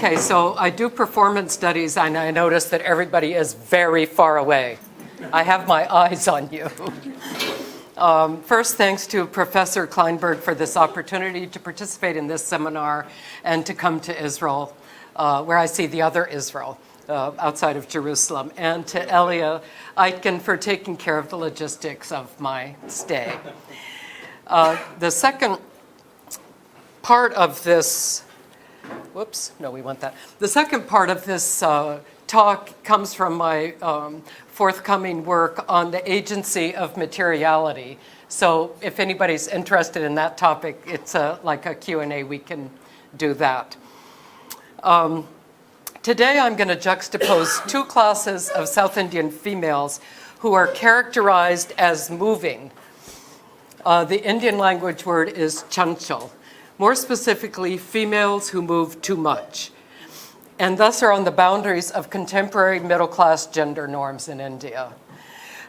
Okay, so I do performance studies, and I notice that everybody is very far away. I have my eyes on you. First, thanks to Professor Kleinberg for this opportunity to participate in this seminar and to come to Israel, where I see the other Israel outside of Jerusalem, and to Elia Aitken for taking care of the logistics of my stay. The second part of this, the second part of this talk comes from my forthcoming work on the agency of materiality. So if anybody's interested in that topic, it's like a Q&A, we can do that. Today I'm going to juxtapose two classes of South Indian females who are characterized as moving. The Indian language word is chanchal. More specifically, females who move too much, and thus are on the boundaries of contemporary middle-class gender norms in India.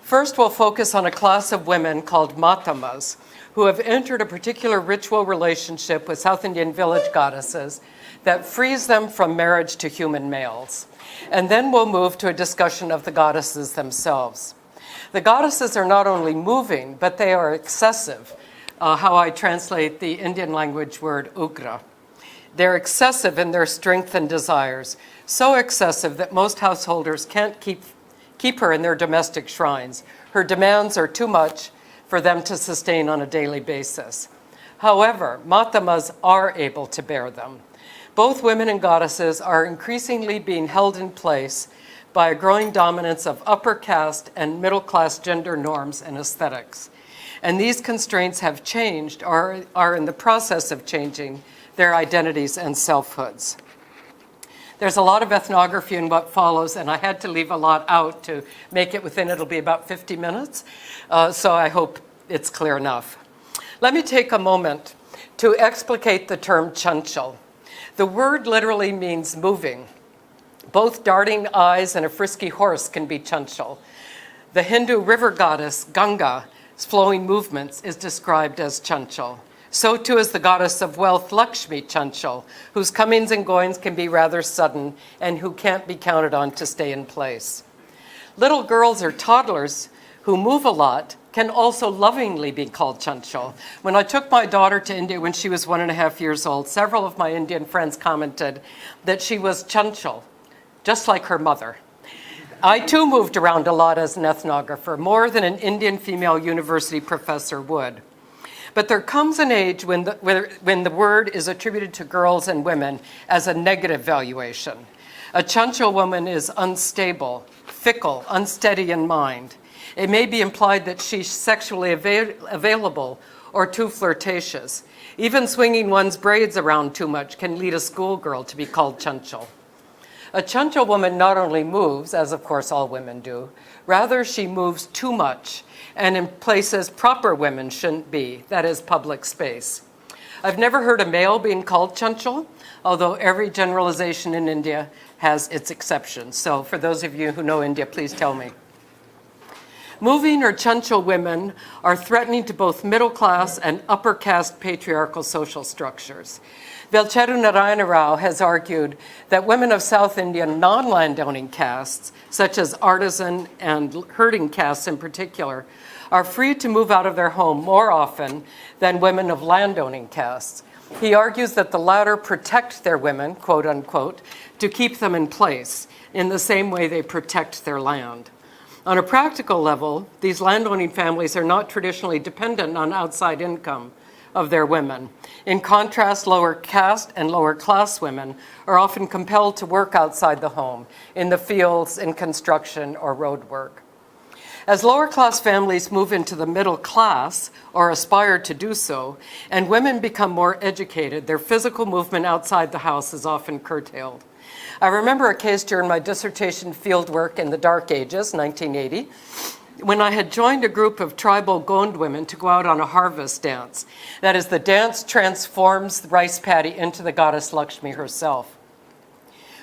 First, we'll focus on a class of women called matamas, who have entered a particular ritual relationship with South Indian village goddesses that frees them from marriage to human males. And then we'll move to a discussion of the goddesses themselves. The goddesses are not only moving, but they are excessive, how I translate the Indian language word ugra. They're excessive in their strength and desires, so excessive that most householders can't keep her in their domestic shrines. Her demands are too much for them to sustain on a daily basis. However, matamas are able to bear them. Both women and goddesses are increasingly being held in place by a growing dominance of upper caste and middle class gender norms and aesthetics. And these constraints have changed or are in the process of changing their identities and selfhoods. There's a lot of ethnography in what follows, and I had to leave a lot out to make it within, it'll be about 50 minutes, so I hope it's clear enough. Let me take a moment to explicate the term chanchal. The word literally means moving. Both darting eyes and a frisky horse can be chanchal. The Hindu river goddess Ganga, flowing movements, is described as chanchal. So too is the goddess of wealth, Lakshmi Chanchal, whose comings and goings can be rather sudden and who can't be counted on to stay in place. Little girls or toddlers who move a lot can also lovingly be called chanchal. When I took my daughter to India when she was 1.5 years old, several of my Indian friends commented that she was chanchal, just like her mother. I too moved around a lot as an ethnographer, more than an Indian female university professor would. But there comes an age when the word is attributed to girls and women as a negative valuation. A chanchal woman is unstable, fickle, unsteady in mind. It may be implied that she's sexually available or too flirtatious. Even swinging one's braids around too much can lead a schoolgirl to be called chanchal. A chanchal woman not only moves, as of course all women do, rather she moves too much and in places proper women shouldn't be, that is public space. I've never heard a male being called chanchal, although every generalization in India has its exceptions. So for those of you who know India, please tell me. Moving or chanchal women are threatening to both middle class and upper caste patriarchal social structures. Velcheru Narayana Rao has argued that women of South Indian non-landowning castes, such as artisan and herding castes in particular, are free to move out of their home more often than women of landowning castes. He argues that the latter protect their women, quote unquote, to keep them in place in the same way they protect their land. On a practical level, these landowning families are not traditionally dependent on outside income of their women. In contrast, lower caste and lower class women are often compelled to work outside the home, in the fields, in construction, or road work. As lower class families move into the middle class, or aspire to do so, and women become more educated, their physical movement outside the house is often curtailed. I remember a case during my dissertation fieldwork in the Dark Ages, 1980, when I had joined a group of tribal Gond women to go out on a harvest dance. That is, the dance transforms the rice paddy into the goddess Lakshmi herself.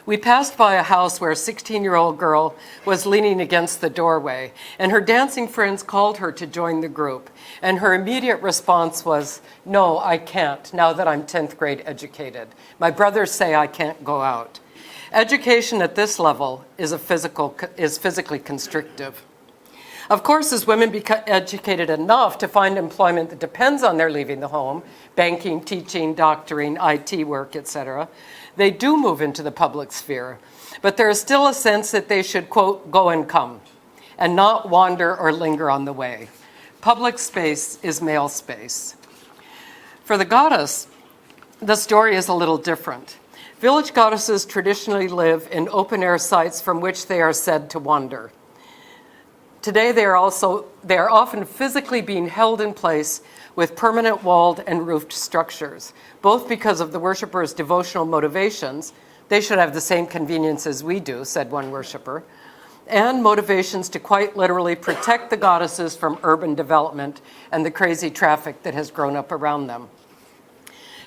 We passed by a house where a 16-year-old girl was leaning against the doorway, and her dancing friends called her to join the group. And her immediate response was, "No, I can't, now that I'm 10th grade educated. My brothers say I can't go out." Education at this level is physically constrictive. Of course, as women become educated enough to find employment that depends on their leaving the home, banking, teaching, doctoring, IT work, etc., they do move into the public sphere. But there is still a sense that they should, quote, go and come, and not wander or linger on the way. Public space is male space. For the goddess, the story is a little different. Village goddesses traditionally live in open-air sites from which they are said to wander. Today, they are often physically being held in place with permanent walled and roofed structures, both because of the worshippers' devotional motivations. They should have the same convenience as we do, said one worshiper, and motivations to quite literally protect the goddesses from urban development and the crazy traffic that has grown up around them.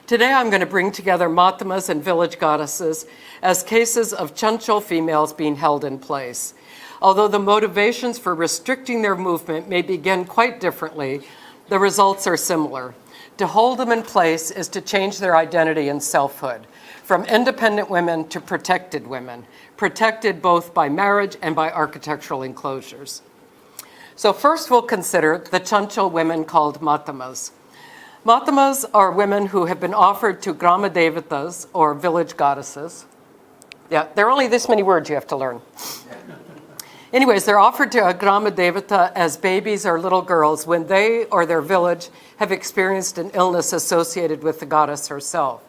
Today, I'm going to bring together Matamas and village goddesses as cases of Chanchol females being held in place. Although the motivations for restricting their movement may begin quite differently, the results are similar. To hold them in place is to change their identity and selfhood, from independent women to protected women, protected both by marriage and by architectural enclosures. So first we'll consider the Chanchol women called Matamas. Matamas are women who have been offered to Grama Devatas, or village goddesses. Yeah, there are only this many words you have to learn. Anyways, they're offered to a Grama Devata as babies or little girls when they or their village have experienced an illness associated with the goddess herself.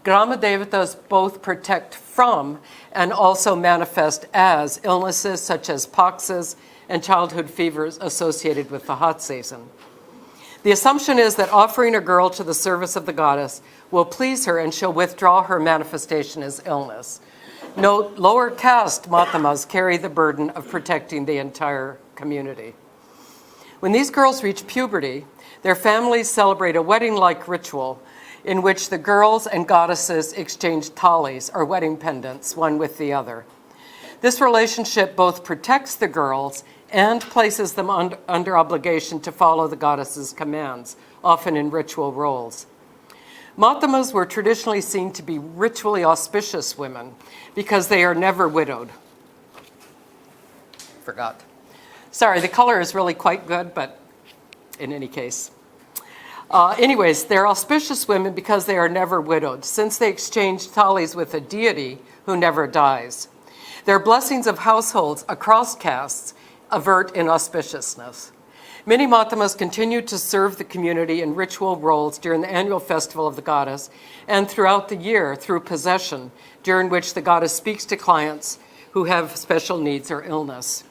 Grama Devatas both protect from and also manifest as illnesses such as poxes and childhood fevers associated with the hot season. The assumption is that offering a girl to the service of the goddess will please her and she'll withdraw her manifestation as illness. Note, lower caste Matamas carry the burden of protecting the entire community. When these girls reach puberty, their families celebrate a wedding-like ritual in which the girls and goddesses exchange talis, or wedding pendants, one with the other. This relationship both protects the girls and places them under obligation to follow the goddess's commands, often in ritual roles. Matamas were traditionally seen to be ritually auspicious women because they are never widowed. Forgot. Sorry, the color is really quite good, but in any case. Anyways, they're auspicious women because they are never widowed, since they exchange talis with a deity who never dies. Their blessings of households across castes avert inauspiciousness. Many Matamas continue to serve the community in ritual roles during the annual festival of the goddess and throughout the year through possession, during which the goddess speaks to clients who have special needs or illness.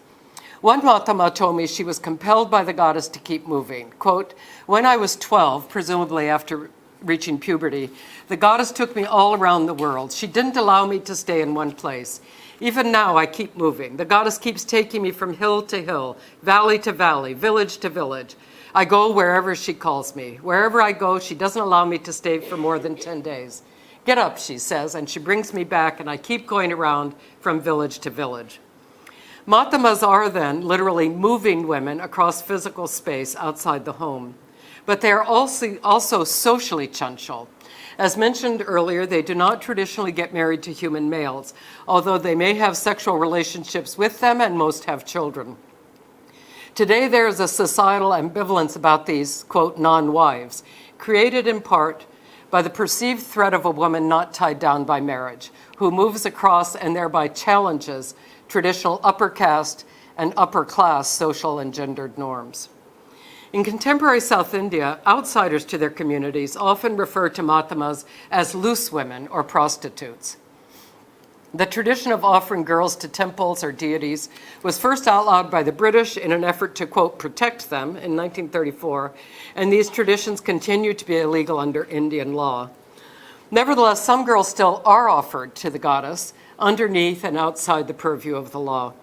One Matama told me she was compelled by the goddess to keep moving. Quote, when I was 12, presumably after reaching puberty, the goddess took me all around the world. She didn't allow me to stay in one place. Even now, I keep moving. The goddess keeps taking me from hill to hill, valley to valley, village to village. I go wherever she calls me. Wherever I go, she doesn't allow me to stay for more than 10 days. Get up, she says, and she brings me back, and I keep going around from village to village. Matamas are then literally moving women across physical space outside the home. But they are also socially Chanchol. As mentioned earlier, they do not traditionally get married to human males, although they may have sexual relationships with them and most have children. Today, there is a societal ambivalence about these, quote, non-wives, created in part by the perceived threat of a woman not tied down by marriage, who moves across and thereby challenges traditional upper caste and upper class social and gendered norms. In contemporary South India, outsiders to their communities often refer to Matamas as loose women or prostitutes. The tradition of offering girls to temples or deities was first outlawed by the British in an effort to, quote, protect them in 1934, and these traditions continue to be illegal under Indian law. Nevertheless, some girls still are offered to the goddess underneath and outside the purview of the law.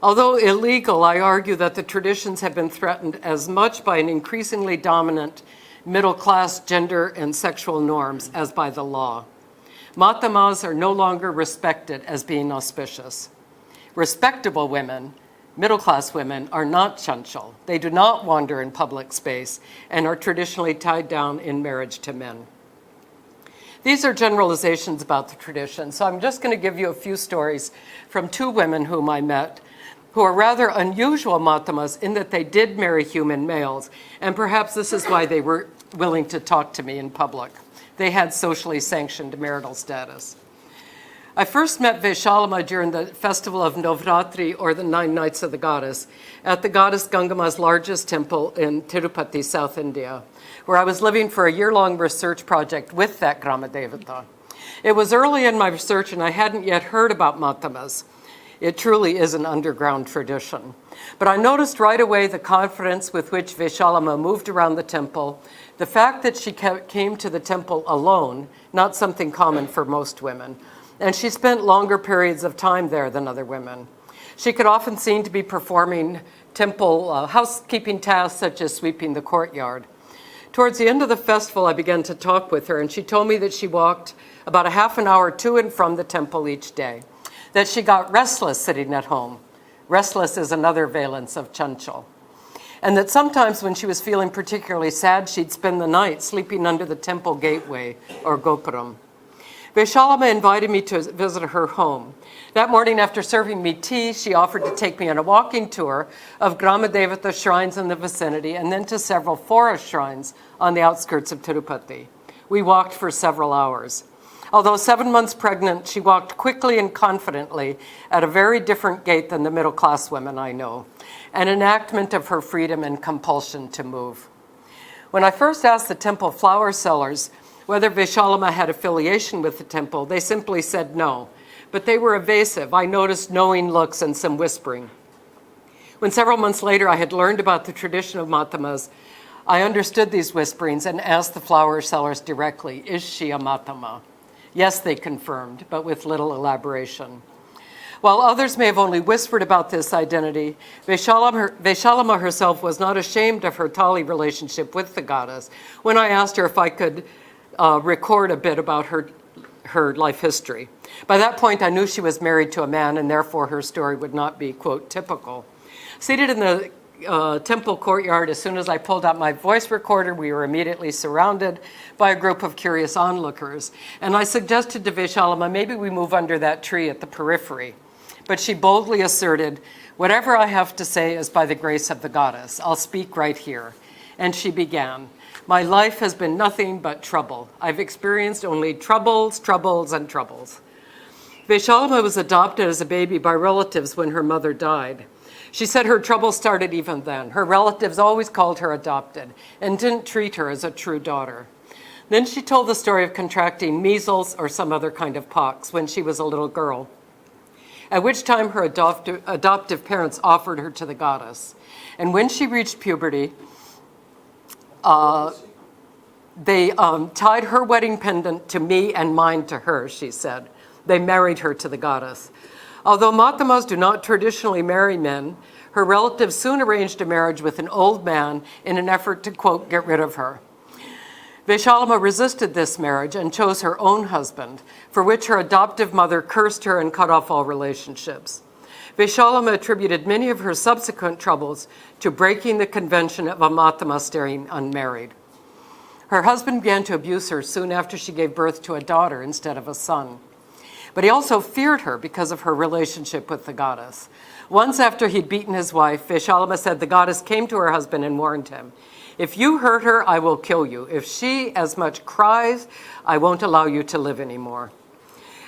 Although illegal, I argue that the traditions have been threatened as much by an increasingly dominant middle-class gender and sexual norms as by the law. Matamas are no longer respected as being auspicious. Respectable women, middle-class women, are not Chanchol. They do not wander in public space and are traditionally tied down in marriage to men. These are generalizations about the tradition, so I'm just going to give you a few stories from two women whom I met who are rather unusual matamas in that they did marry human males, and perhaps this is why they were willing to talk to me in public. They had socially sanctioned marital status. I first met Veshalama during the festival of Navratri, or the 9 Nights of the Goddess, at the goddess Gangama's largest temple in Tirupati, South India, where I was living for a year-long research project with that Grama Devata. It was early in my research and I hadn't yet heard about matamas. It truly is an underground tradition. But I noticed right away the confidence with which Veshalama moved around the temple, the fact that she came to the temple alone, not something common for most women, and she spent longer periods of time there than other women. She could often seem to be performing temple housekeeping tasks such as sweeping the courtyard. Towards the end of the festival, I began to talk with her, and she told me that she walked about a half an hour to and from the temple each day, that she got restless sitting at home. Restless is another valence of chanchal. And that sometimes when she was feeling particularly sad, she'd spend the night sleeping under the temple gateway or gopuram. Veshalama invited me to visit her home. That morning, after serving me tea, she offered to take me on a walking tour of Grama Devata shrines in the vicinity and then to several forest shrines on the outskirts of Tirupati. We walked for several hours. Although 7 months pregnant, she walked quickly and confidently at a very different gait than the middle-class women I know, an enactment of her freedom and compulsion to move. When I first asked the temple flower sellers whether Veshalama had affiliation with the temple, they simply said no, but they were evasive. I noticed knowing looks and some whispering. When several months later I had learned about the tradition of matamas, I understood these whisperings and asked the flower sellers directly, is she a matama? Yes, they confirmed, but with little elaboration. While others may have only whispered about this identity, Veshalama herself was not ashamed of her Tali relationship with the goddess when I asked her if I could record a bit about her life history. By that point, I knew she was married to a man, and therefore her story would not be, quote, typical. Seated in the temple courtyard, as soon as I pulled out my voice recorder, we were immediately surrounded by a group of curious onlookers. And I suggested to Veshalama, maybe we move under that tree at the periphery. But she boldly asserted, whatever I have to say is by the grace of the goddess. I'll speak right here. And she began. My life has been nothing but trouble. I've experienced only troubles, troubles, and troubles. Veshalama was adopted as a baby by relatives when her mother died. She said her trouble started even then. Her relatives always called her adopted and didn't treat her as a true daughter. Then she told the story of contracting measles or some other kind of pox when she was a little girl, at which time her adoptive parents offered her to the goddess. And when she reached puberty, they tied her wedding pendant to me and mine to her, she said. They married her to the goddess. Although matamas do not traditionally marry men, her relatives soon arranged a marriage with an old man in an effort to, quote, get rid of her. Veshalama resisted this marriage and chose her own husband, for which her adoptive mother cursed her and cut off all relationships. Veshalama attributed many of her subsequent troubles to breaking the convention of a matama staying unmarried. Her husband began to abuse her soon after she gave birth to a daughter instead of a son. But he also feared her because of her relationship with the goddess. Once after he'd beaten his wife, Veshalama said the goddess came to her husband and warned him, if you hurt her, I will kill you. If she as much cries, I won't allow you to live anymore.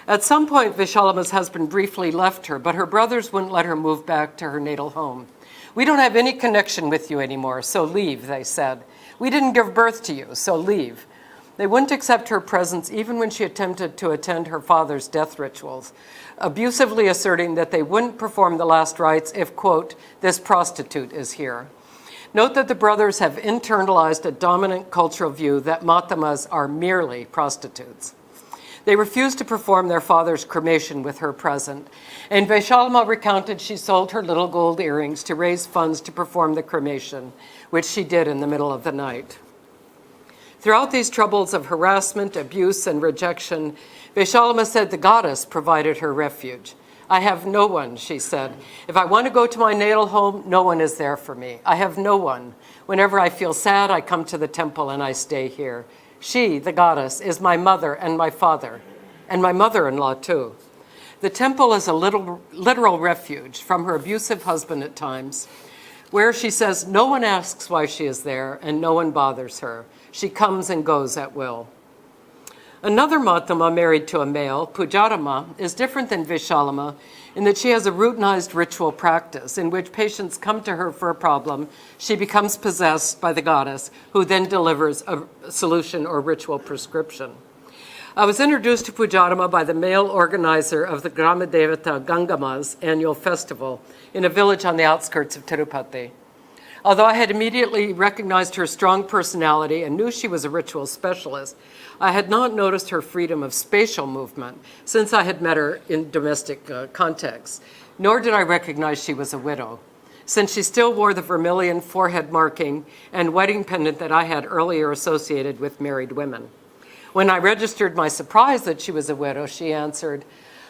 At some point, Veshalama's husband briefly left her, but her brothers wouldn't let her move back to her natal home. We don't have any connection with you anymore, so leave, they said. We didn't give birth to you, so leave. They wouldn't accept her presence even when she attempted to attend her father's death rituals, abusively asserting that they wouldn't perform the last rites if, quote, this prostitute is here. Note that the brothers have internalized a dominant cultural view that matamas are merely prostitutes. They refused to perform their father's cremation with her present, and Veshalama recounted she sold her little gold earrings to raise funds to perform the cremation, which she did in the middle of the night. Throughout these troubles of harassment, abuse, and rejection, Veshalama said the goddess provided her refuge. I have no one, she said. If I want to go to my natal home, no one is there for me. I have no one. Whenever I feel sad, I come to the temple and I stay here. She, the goddess, is my mother and my father, and my mother-in-law too. The temple is a literal refuge from her abusive husband at times, where she says no one asks why she is there and no one bothers her. She comes and goes at will. Another Mahatma married to a male, Pujarama, is different than Vishalama in that she has a routinized ritual practice in which patients come to her for a problem. She becomes possessed by the goddess, who then delivers a solution or ritual prescription. I was introduced to Pujarama by the male organizer of the Gramadevata Gangama's annual festival in a village on the outskirts of Tirupati. Although I had immediately recognized her strong personality and knew she was a ritual specialist, I had not noticed her freedom of spatial movement since I had met her in domestic contexts, nor did I recognize she was a widow, since she still wore the vermilion forehead marking and wedding pendant that I had earlier associated with married women. When I registered my surprise that she was a widow, she answered,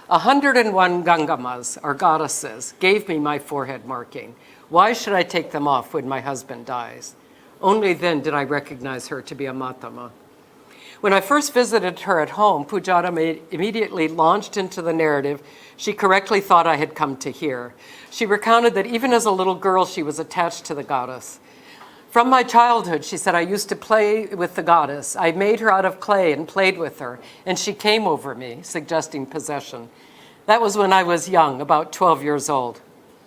101 Gangamas, or goddesses, gave me my forehead marking. Why should I take them off when my husband dies? Only then did I recognize her to be a Mahatma. When I first visited her at home, Pujarama immediately launched into the narrative she correctly thought I had come to hear. She recounted that even as a little girl, she was attached to the goddess. From my childhood, she said, I used to play with the goddess. I made her out of clay and played with her, and she came over me, suggesting possession. That was when I was young, about 12 years old.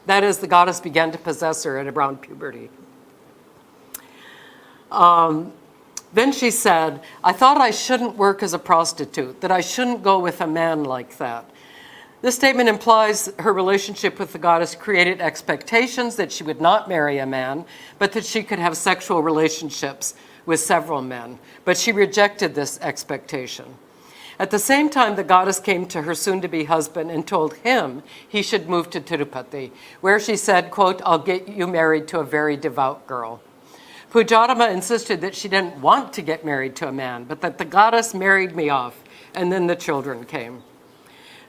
That is, the goddess began to possess her at around puberty. Then she said, I thought I shouldn't work as a prostitute, that I shouldn't go with a man like that. This statement implies her relationship with the goddess created expectations that she would not marry a man, but that she could have sexual relationships with several men. But she rejected this expectation. At the same time, the goddess came to her soon-to-be husband and told him he should move to Tirupati, where she said, quote, I'll get you married to a very devout girl. Pujarama insisted that she didn't want to get married to a man, but that the goddess married me off, and then the children came.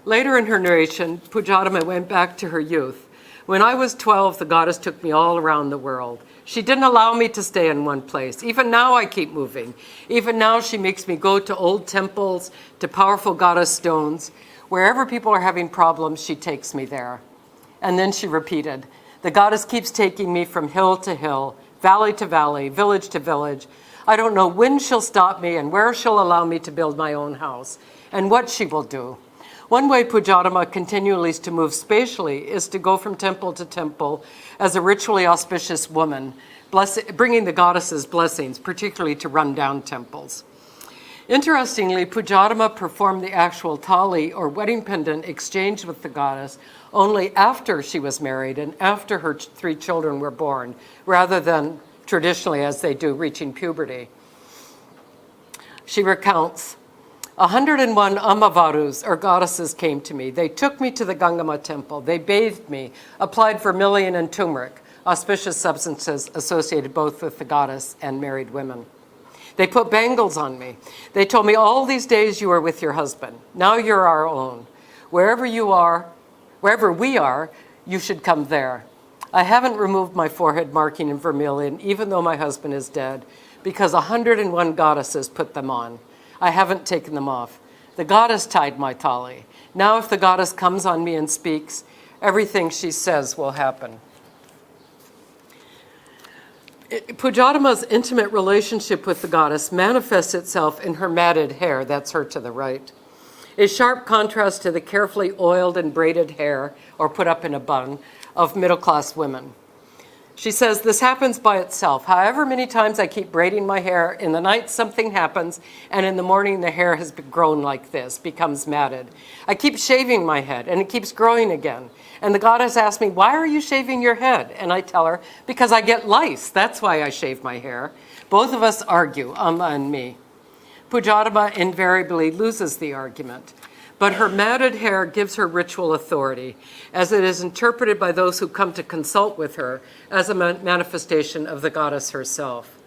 Later in her narration, Pujarama went back to her youth. When I was 12, the goddess took me all around the world. She didn't allow me to stay in one place. Even now I keep moving. Even now she makes me go to old temples, to powerful goddess stones. Wherever people are having problems, she takes me there. And then she repeated, the goddess keeps taking me from hill to hill, valley to valley, village to village. I don't know when she'll stop me and where she'll allow me to build my own house and what she will do. One way Pujarama continues to move spatially is to go from temple to temple as a ritually auspicious woman, bringing the goddess's blessings, particularly to run-down temples. Interestingly, Pujarama performed the actual tali, or wedding pendant, exchanged with the goddess only after she was married and after her 3 children were born, rather than traditionally as they do, reaching puberty. She recounts, 101 Amavarus, or goddesses, came to me. They took me to the Gangama temple. They bathed me, applied vermilion and turmeric, auspicious substances associated both with the goddess and married women. They put bangles on me. They told me, all these days you were with your husband. Now you're our own. Wherever we are, you should come there. I haven't removed my forehead marking in vermilion, even though my husband is dead, because 101 goddesses put them on. I haven't taken them off. The goddess tied my tali. Now if the goddess comes on me and speaks, everything she says will happen. Pujarama's intimate relationship with the goddess manifests itself in her matted hair, that's her to the right, a sharp contrast to the carefully oiled and braided hair, or put up in a bun, of middle-class women. She says, this happens by itself. However many times I keep braiding my hair, in the night something happens, and in the morning the hair has grown like this, becomes matted. I keep shaving my head, and it keeps growing again. And the goddess asks me, why are you shaving your head? And I tell her, because I get lice. That's why I shave my hair. Both of us argue, and me. Pujarama invariably loses the argument. But her matted hair gives her ritual authority, as it is interpreted by those who come to consult with her as a manifestation of the goddess herself.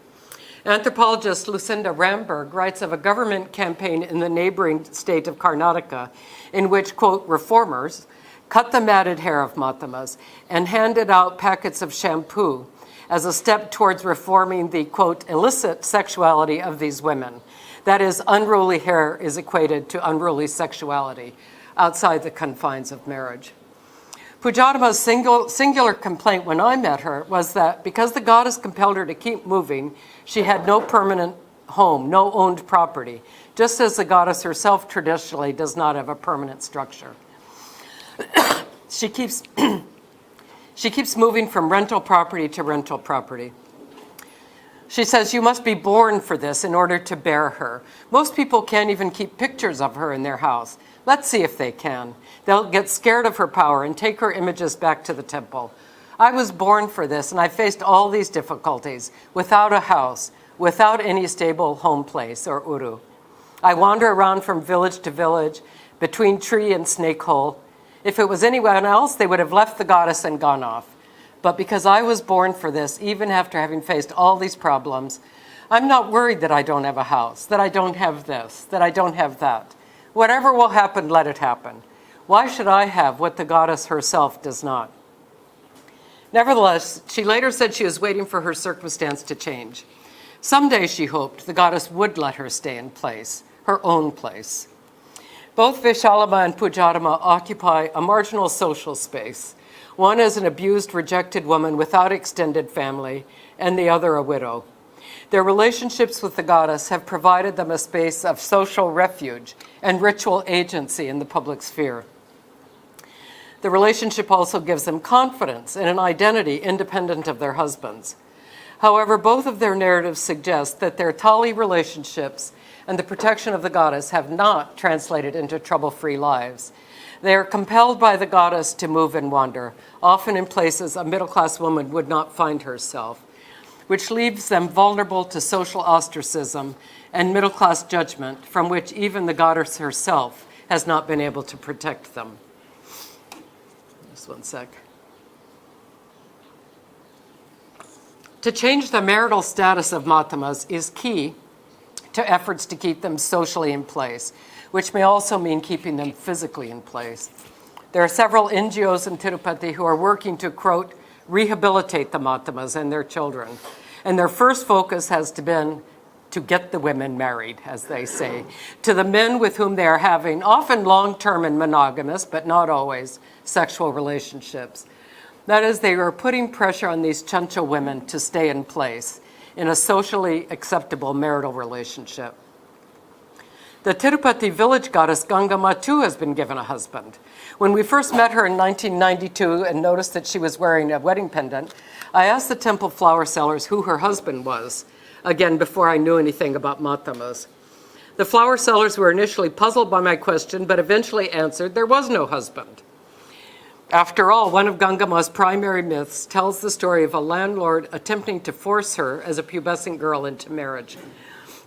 Anthropologist Lucinda Ramberg writes of a government campaign in the neighboring state of Karnataka in which, quote, reformers cut the matted hair of Mahatmas and handed out packets of shampoo as a step towards reforming the, quote, illicit sexuality of these women. That is, unruly hair is equated to unruly sexuality outside the confines of marriage. Pujadama's singular complaint when I met her was that because the goddess compelled her to keep moving, she had no permanent home, no owned property, just as the goddess herself traditionally does not have a permanent structure. She keeps moving from rental property to rental property. She says, you must be born for this in order to bear her. Most people can't even keep pictures of her in their house. Let's see if they can. They'll get scared of her power and take her images back to the temple. I was born for this, and I faced all these difficulties without a house, without any stable home place or uru. I wander around from village to village, between tree and snake hole. If it was anyone else, they would have left the goddess and gone off. But because I was born for this, even after having faced all these problems, I'm not worried that I don't have a house, that I don't have this, that I don't have that. Whatever will happen, let it happen. Why should I have what the goddess herself does not? Nevertheless, she later said she was waiting for her circumstance to change. Someday, she hoped, the goddess would let her stay in place, her own place. Both Veshalama and Pujadama occupy a marginal social space, one as an abused, rejected woman without extended family, and the other a widow. Their relationships with the goddess have provided them a space of social refuge and ritual agency in the public sphere. The relationship also gives them confidence and an identity independent of their husbands. However, both of their narratives suggest that their Tali relationships and the protection of the goddess have not translated into trouble-free lives. They are compelled by the goddess to move and wander, often in places a middle-class woman would not find herself, which leaves them vulnerable to social ostracism and middle-class judgment from which even the goddess herself has not been able to protect them. Just one sec. To change the marital status of Matamas is key to efforts to keep them socially in place, which may also mean keeping them physically in place. There are several NGOs in Tirupati who are working to, quote, rehabilitate the Matamas and their children. And their first focus has been to get the women married, as they say, to the men with whom they are having, often long-term and monogamous, but not always, sexual relationships. That is, they are putting pressure on these Chancho women to stay in place in a socially acceptable marital relationship. The Tirupati village goddess Gangama too has been given a husband. When we first met her in 1992 and noticed that she was wearing a wedding pendant, I asked the temple flower sellers who her husband was, again before I knew anything about Matamas. The flower sellers were initially puzzled by my question, but eventually answered there was no husband. After all, one of Gangama's primary myths tells the story of a landlord attempting to force her as a pubescent girl into marriage,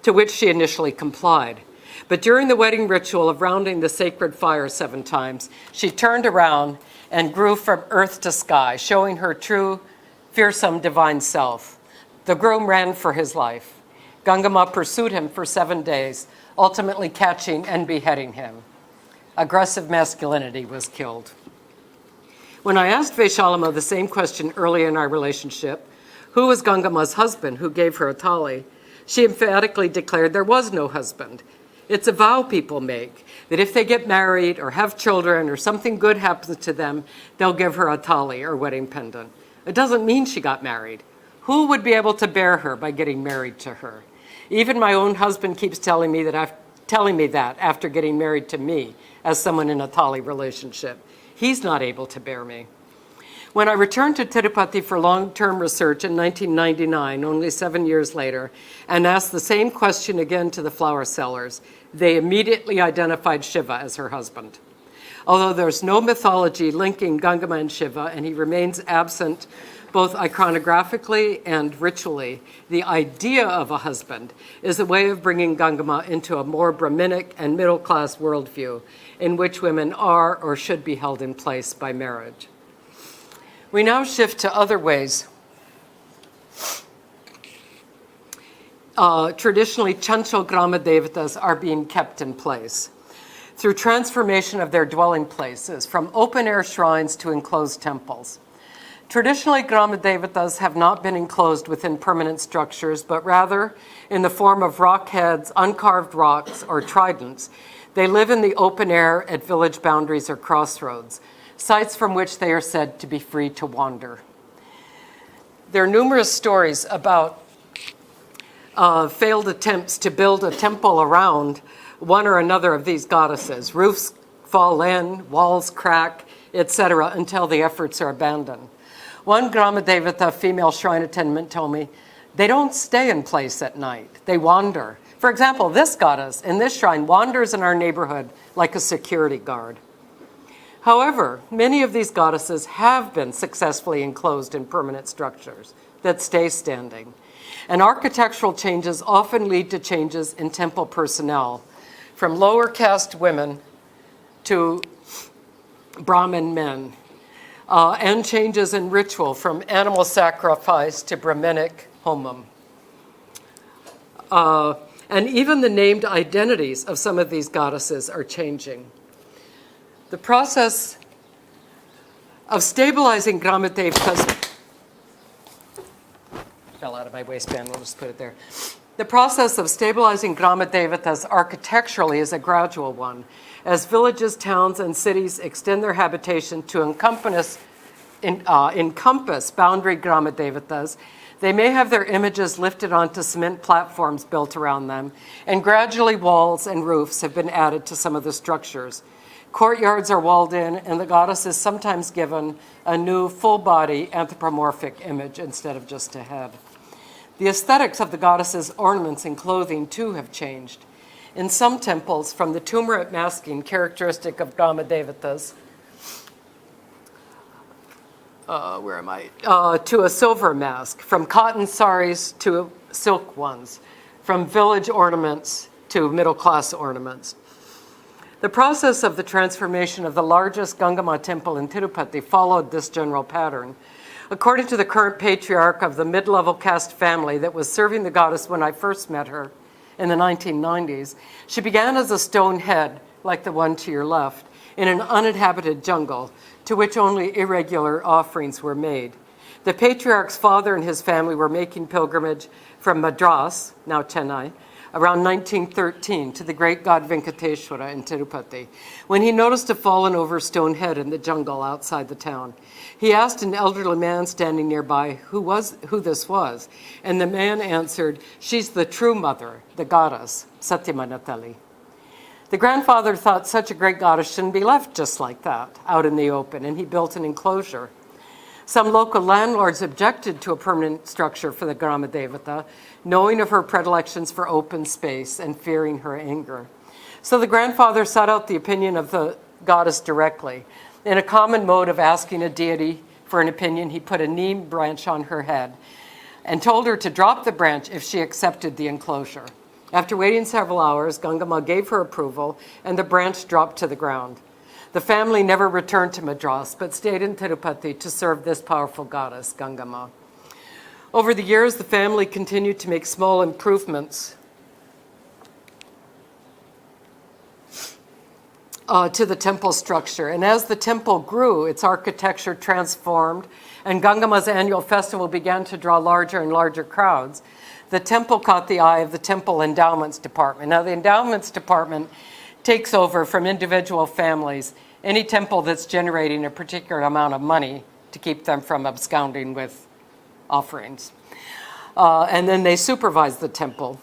to which she initially complied. But during the wedding ritual of rounding the sacred fire 7 times, she turned around and grew from earth to sky, showing her true, fearsome divine self. The groom ran for his life. Gangama pursued him for 7 days, ultimately catching and beheading him. Aggressive masculinity was killed. When I asked Veshalama the same question early in our relationship, who was Gangama's husband who gave her a tali, she emphatically declared there was no husband. It's a vow people make, that if they get married or have children or something good happens to them, they'll give her a tali or wedding pendant. It doesn't mean she got married. Who would be able to bear her by getting married to her? Even my own husband keeps telling me that after getting married to me as someone in a tali relationship. He's not able to bear me. When I returned to Tirupati for long-term research in 1999, only 7 years later, and asked the same question again to the flower sellers, they immediately identified Shiva as her husband. Although there's no mythology linking Gangama and Shiva, and he remains absent both iconographically and ritually, the idea of a husband is a way of bringing Gangama into a more Brahminic and middle-class worldview in which women are or should be held in place by marriage. We now shift to other ways. Traditionally, Chancho Grama Devatas are being kept in place through transformation of their dwelling places from open-air shrines to enclosed temples. Traditionally, Grama Devatas have not been enclosed within permanent structures, but rather in the form of rock heads, uncarved rocks, or tridents. They live in the open air at village boundaries or crossroads, sites from which they are said to be free to wander. There are numerous stories about failed attempts to build a temple around one or another of these goddesses. Roofs fall in, walls crack, etc., until the efforts are abandoned. One Grama Devata female shrine attendant told me, they don't stay in place at night, they wander. For example, this goddess in this shrine wanders in our neighborhood like a security guard. However, many of these goddesses have been successfully enclosed in permanent structures that stay standing. And architectural changes often lead to changes in temple personnel, from lower caste women to Brahmin men, and changes in ritual from animal sacrifice to Brahminic homum. And even the named identities of some of these goddesses are changing. The process of stabilizing Grama Devatas fell out of my waistband, we'll just put it there. The process of stabilizing Grama Devatas architecturally is a gradual one. As villages, towns, and cities extend their habitation to encompass boundary Grama Devatas, they may have their images lifted onto cement platforms built around them, and gradually walls and roofs have been added to some of the structures. Courtyards are walled in, and the goddess is sometimes given a new full-body anthropomorphic image instead of just a head. The aesthetics of the goddess's ornaments and clothing, too, have changed. In some temples, from the turmeric masking characteristic of Grama Devatas, to a silver mask, from cotton saris to silk ones, from village ornaments to middle-class ornaments. The process of the transformation of the largest Gangama temple in Tirupati followed this general pattern. According to the current patriarch of the mid-level caste family that was serving the goddess when I first met her in the 1990s, she began as a stone head, like the one to your left, in an uninhabited jungle, to which only irregular offerings were made. The patriarch's father and his family were making pilgrimage from Madras, now Chennai, around 1913 to the great god Venkateshwara in Tirupati, when he noticed a fallen over stone head in the jungle outside the town. He asked an elderly man standing nearby who this was, and the man answered, "She's the true mother, the goddess, Satyamanatali." The grandfather thought such a great goddess shouldn't be left just like that, out in the open, and he built an enclosure. Some local landlords objected to a permanent structure for the Grama Devata, knowing of her predilections for open space and fearing her anger. So the grandfather sought out the opinion of the goddess directly. In a common mode of asking a deity for an opinion, he put a neem branch on her head and told her to drop the branch if she accepted the enclosure. After waiting several hours, Gangama gave her approval, and the branch dropped to the ground. The family never returned to Madras, but stayed in Tirupati to serve this powerful goddess, Gangama. Over the years, the family continued to make small improvements to the temple structure. And as the temple grew, its architecture transformed, and Gangama's annual festival began to draw larger and larger crowds. The temple caught the eye of the Temple Endowments Department. Now, the Endowments Department takes over from individual families any temple that's generating a particular amount of money to keep them from absconding with offerings. And then they supervise the temple.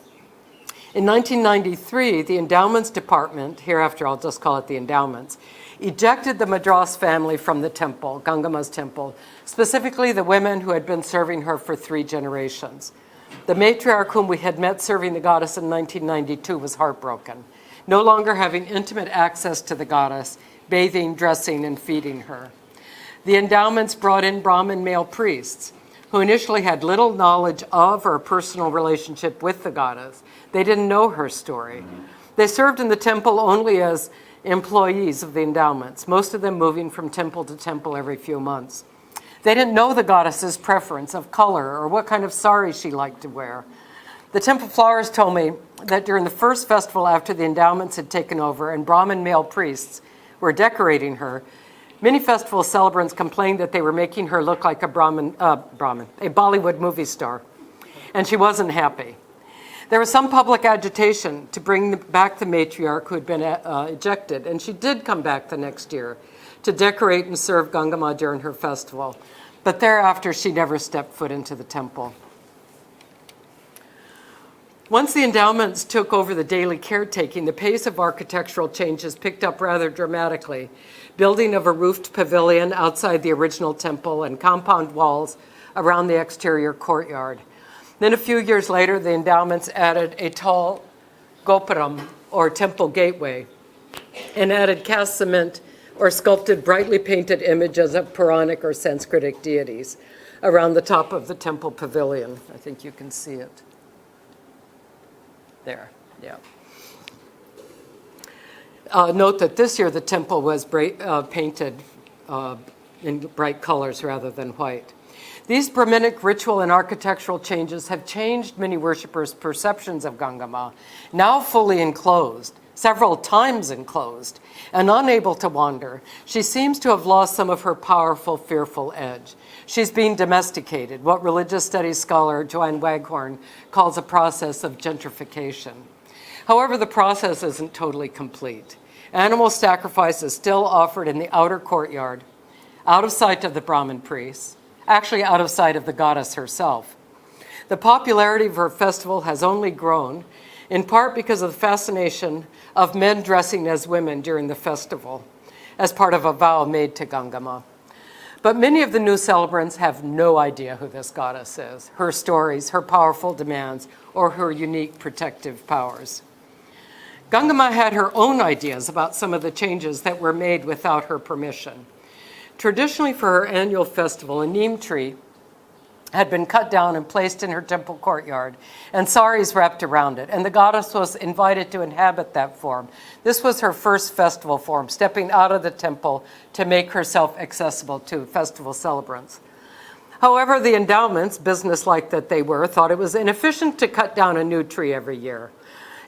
In 1993, the Endowments Department, hereafter I'll just call it the Endowments, ejected the Madras family from the temple, Gangama's temple, specifically the women who had been serving her for 3 generations. The matriarch whom we had met serving the goddess in 1992 was heartbroken, no longer having intimate access to the goddess, bathing, dressing, and feeding her. The endowments brought in Brahmin male priests who initially had little knowledge of or personal relationship with the goddess. They didn't know her story. They served in the temple only as employees of the endowments, most of them moving from temple to temple every few months. They didn't know the goddess's preference of color or what kind of sari she liked to wear. The temple flowers told me that during the first festival after the endowments had taken over and Brahmin male priests were decorating her, Many festival celebrants complained that they were making her look like a Bollywood movie star, and she wasn't happy. There was some public agitation to bring back the matriarch who had been ejected, and she did come back the next year to decorate and serve Gangama during her festival. But thereafter, she never stepped foot into the temple. Once the endowments took over the daily caretaking, the pace of architectural changes picked up rather dramatically. Building of a roofed pavilion outside the original temple and compound walls around the exterior courtyard. Then a few years later, the endowments added a tall gopuram, or temple gateway, and added cast cement or sculpted brightly painted images of Puranic or Sanskritic deities around the top of the temple pavilion. I think you can see it. There, yeah. Note that this year the temple was painted in bright colors rather than white. These Brahminic ritual and architectural changes have changed many worshippers' perceptions of Gangama, now fully enclosed, several times enclosed, and unable to wander. She seems to have lost some of her powerful, fearful edge. She's being domesticated, what religious studies scholar Joanne Waghorn calls a process of gentrification. However, the process isn't totally complete. Animal sacrifice is still offered in the outer courtyard, out of sight of the Brahmin priests, actually out of sight of the goddess herself. The popularity of her festival has only grown, in part because of the fascination of men dressing as women during the festival, as part of a vow made to Gangama. But many of the new celebrants have no idea who this goddess is, her stories, her powerful demands, or her unique protective powers. Gangama had her own ideas about some of the changes that were made without her permission. Traditionally, for her annual festival, a neem tree had been cut down and placed in her temple courtyard, and saris wrapped around it, and the goddess was invited to inhabit that form. This was her first festival form, stepping out of the temple to make herself accessible to festival celebrants. However, the endowments, businesslike that they were, thought it was inefficient to cut down a new tree every year,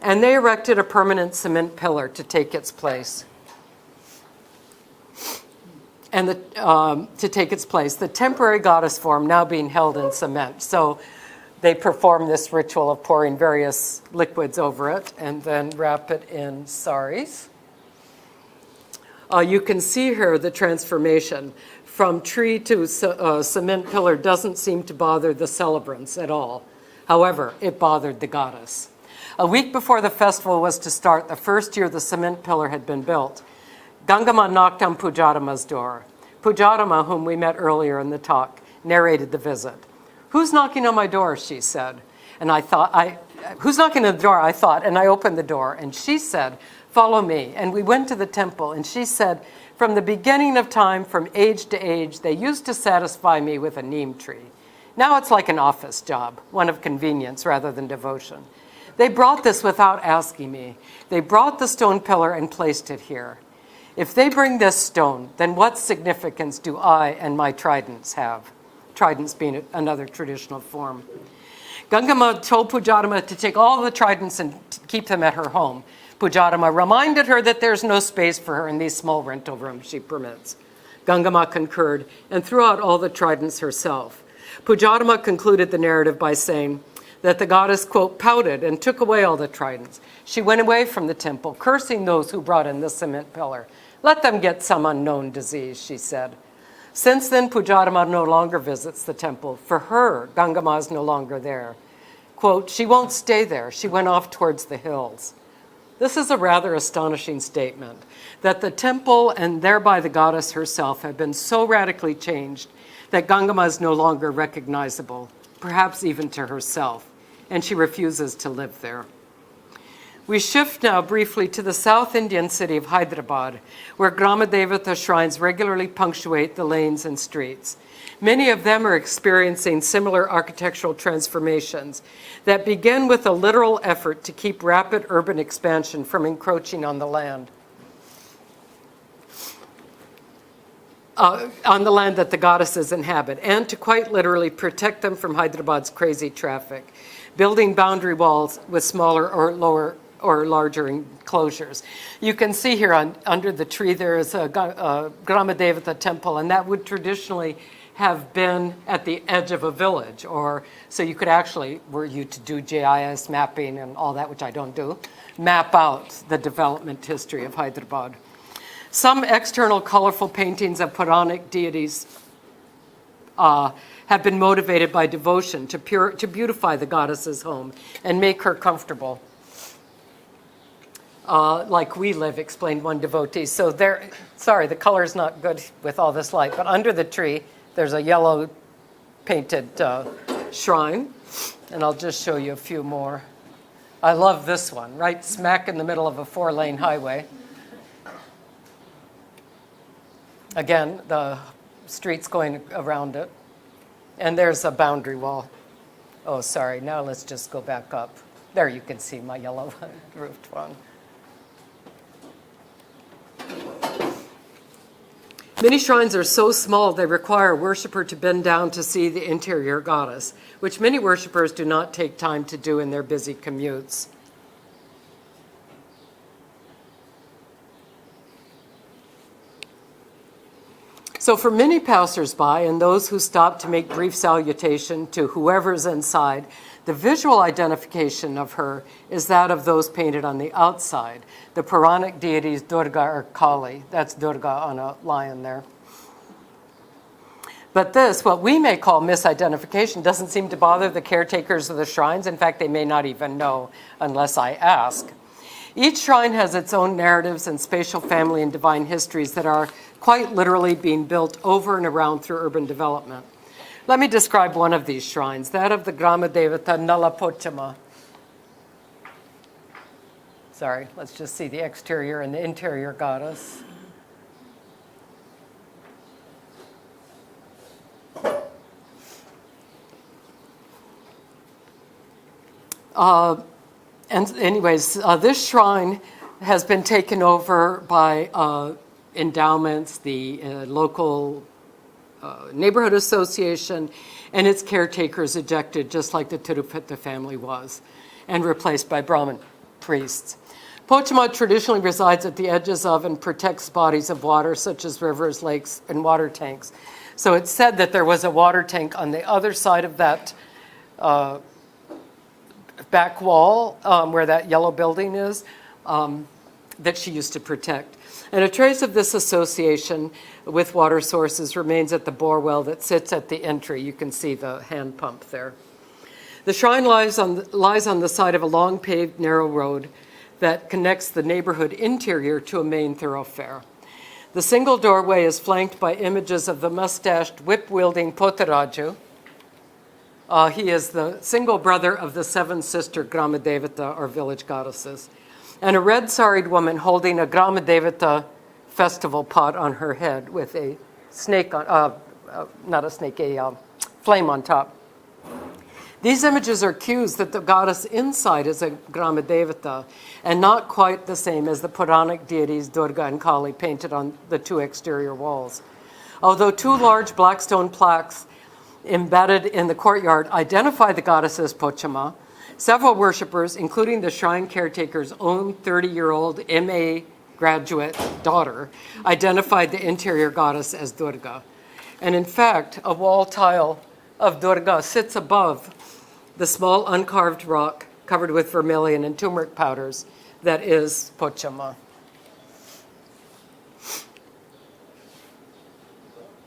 and they erected a permanent cement pillar to take its place. The temporary goddess form now being held in cement. So they perform this ritual of pouring various liquids over it and then wrap it in saris. You can see here the transformation from tree to cement pillar doesn't seem to bother the celebrants at all. However, it bothered the goddess. A week before the festival was to start, the first year the cement pillar had been built, Gangama knocked on Pujadama's door. Pujadama, whom we met earlier in the talk, narrated the visit. "Who's knocking on my door?" she said. And I thought, who's knocking on the door? I thought, and I opened the door, and she said, "Follow me." And we went to the temple, and she said, "From the beginning of time, from age to age, they used to satisfy me with a neem tree. Now it's like an office job, one of convenience rather than devotion. They brought this without asking me. They brought the stone pillar and placed it here. If they bring this stone, then what significance do I and my tridents have?" Tridents being another traditional form. Gangama told Pujadama to take all the tridents and keep them at her home. Pujadama reminded her that there's no space for her in these small rental rooms she permits. Gangama concurred and threw out all the tridents herself. Pujadama concluded the narrative by saying that the goddess, quote, pouted and took away all the tridents. She went away from the temple, cursing those who brought in the cement pillar. "Let them get some unknown disease," she said. Since then, Pujadama no longer visits the temple. For her, Gangama is no longer there. Quote, "She won't stay there. She went off towards the hills." This is a rather astonishing statement, that the temple and thereby the goddess herself have been so radically changed that Gangama is no longer recognizable, perhaps even to herself, and she refuses to live there. We shift now briefly to the South Indian city of Hyderabad, where Gramadevata shrines regularly punctuate the lanes and streets. Many of them are experiencing similar architectural transformations that begin with a literal effort to keep rapid urban expansion from encroaching on the land. On the land that the goddesses inhabit, and to quite literally protect them from Hyderabad's crazy traffic, building boundary walls with smaller or lower or larger enclosures. You can see here under the tree there is a Gramadevata temple, and that would traditionally have been at the edge of a village, or so you could actually, were you to do GIS mapping and all that, which I don't do, map out the development history of Hyderabad. Some external colorful paintings of Puranic deities have been motivated by devotion to beautify the goddess's home and make her comfortable. Like we live, explained one devotee. So there, sorry, the color's not good with all this light, but under the tree, there's a yellow painted shrine, and I'll just show you a few more. I love this one, right smack in the middle of a 4-lane highway. Again, the streets going around it. And there's a boundary wall. Oh, sorry, now let's just go back up. There you can see my yellow roofed one. Many shrines are so small they require a worshiper to bend down to see the interior goddess, which many worshipers do not take time to do in their busy commutes. So for many passers-by and those who stop to make brief salutation to whoever's inside, the visual identification of her is that of those painted on the outside, the Puranic deities Durga or Kali. That's Durga on a lion there. But this, what we may call misidentification, doesn't seem to bother the caretakers of the shrines. In fact, they may not even know unless I ask. Each shrine has its own narratives and spatial family and divine histories that are quite literally being built over and around through urban development. Let me describe one of these shrines, that of the Gramadevata Nalapochama. Sorry, let's just see the exterior and the interior goddess. This shrine has been taken over by endowments, the local neighborhood association, and its caretakers ejected, just like the Tirupati family was, and replaced by Brahmin priests. Pochama traditionally resides at the edges of and protects bodies of water, such as rivers, lakes, and water tanks. So it's said that there was a water tank on the other side of that back wall, where that yellow building is, that she used to protect. And a trace of this association with water sources remains at the bore well that sits at the entry. You can see the hand pump there. The shrine lies on the side of a long paved narrow road that connects the neighborhood interior to a main thoroughfare. The single doorway is flanked by images of the mustached, whip-wielding Potaraju. He is the single brother of the seven-sister Gramadevata, or village goddesses, and a red-saried woman holding a Gramadevata festival pot on her head with a snake on, not a snake, a flame on top. These images are cues that the goddess inside is a Gramadevata, and not quite the same as the Puranic deities Durga and Kali painted on the two exterior walls. Although two large black stone plaques embedded in the courtyard identify the goddess as Pochama, several worshippers, including the shrine caretaker's own 30-year-old MA graduate daughter, identified the interior goddess as Durga. And in fact, a wall tile of Durga sits above the small uncarved rock covered with vermilion and turmeric powders that is Pochama.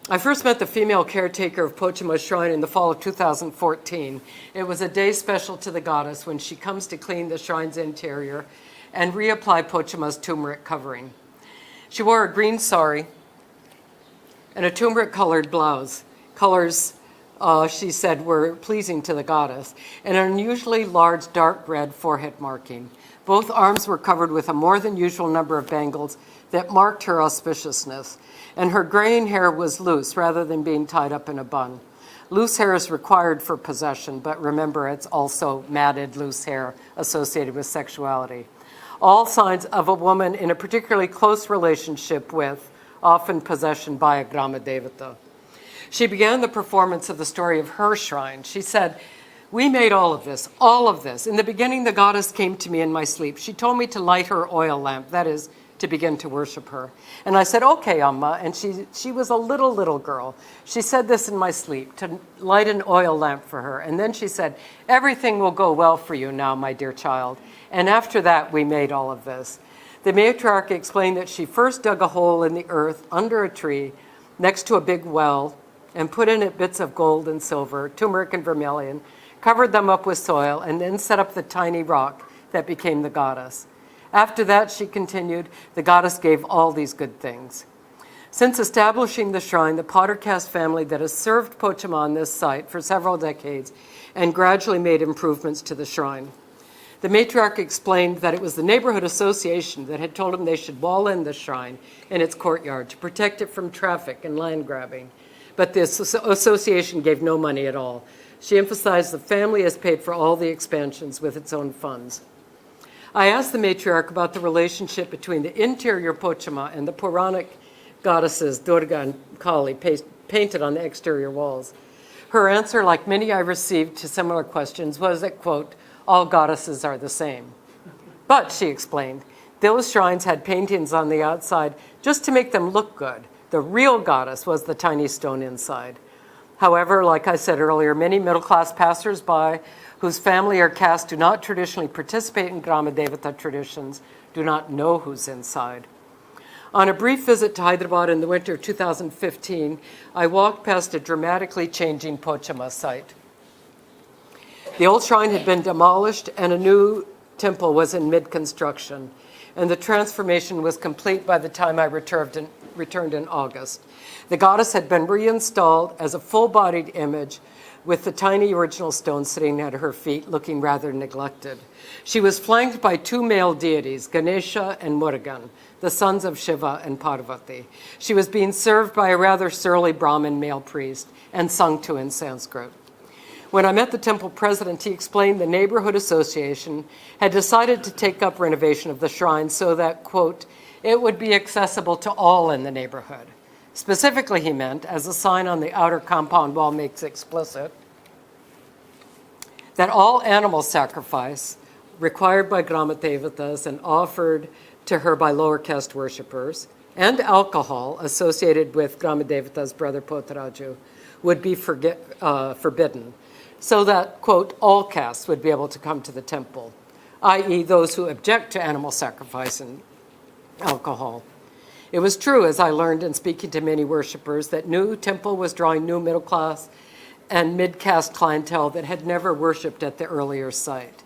I first met the female caretaker of Pochama's shrine in the fall of 2014. It was a day special to the goddess when she comes to clean the shrine's interior and reapply Pochama's turmeric covering. She wore a green sari and a turmeric-colored blouse. Colors, she said, were pleasing to the goddess, and an unusually large dark red forehead marking. Both arms were covered with a more than usual number of bangles that marked her auspiciousness, and her graying hair was loose rather than being tied up in a bun. Loose hair is required for possession, but remember, it's also matted loose hair associated with sexuality. All signs of a woman in a particularly close relationship with, often possession by, a Gramadevata. She began the performance of the story of her shrine. She said, We made all of this, all of this. In the beginning, the goddess came to me in my sleep. She told me to light her oil lamp, that is, to begin to worship her. And I said, okay, Amma. And she was a little girl. She said this in my sleep, to light an oil lamp for her. And then she said, everything will go well for you now, my dear child. And after that, we made all of this. The matriarch explained that she first dug a hole in the earth under a tree next to a big well and put in it bits of gold and silver, turmeric and vermilion, covered them up with soil, and then set up the tiny rock that became the goddess. After that, she continued, the goddess gave all these good things. Since establishing the shrine, the Potter caste family that has served Pochama on this site for several decades and gradually made improvements to the shrine. The matriarch explained that it was the neighborhood association that had told them they should wall in the shrine and its courtyard to protect it from traffic and land grabbing. But the association gave no money at all. She emphasized the family has paid for all the expansions with its own funds. I asked the matriarch about the relationship between the interior Pochama and the Puranic goddesses Durga and Kali painted on the exterior walls. Her answer, like many I received to similar questions, was that, quote, all goddesses are the same. But, she explained, those shrines had paintings on the outside just to make them look good. The real goddess was the tiny stone inside. However, like I said earlier, many middle-class passers-by whose family or caste do not traditionally participate in Grama Devata traditions do not know who's inside. On a brief visit to Hyderabad in the winter of 2015, I walked past a dramatically changing Pochama site. The old shrine had been demolished and a new temple was in mid-construction, and the transformation was complete by the time I returned in August. The goddess had been reinstalled as a full-bodied image with the tiny original stone sitting at her feet, looking rather neglected. She was flanked by two male deities, Ganesha and Murugan, the sons of Shiva and Parvati. She was being served by a rather surly Brahmin male priest and sung to in Sanskrit. When I met the temple president, he explained the neighborhood association had decided to take up renovation of the shrine so that, quote, it would be accessible to all in the neighborhood. Specifically, he meant, as a sign on the outer compound wall makes explicit, that all animal sacrifice required by Grama Devatas and offered to her by lower caste worshippers, and alcohol associated with Grama Devata's brother Potaraju would be forbidden, so that, quote, all castes would be able to come to the temple, i.e. those who object to animal sacrifice and alcohol. It was true, as I learned in speaking to many worshippers, that new temple was drawing new middle class and mid-caste clientele that had never worshipped at the earlier site.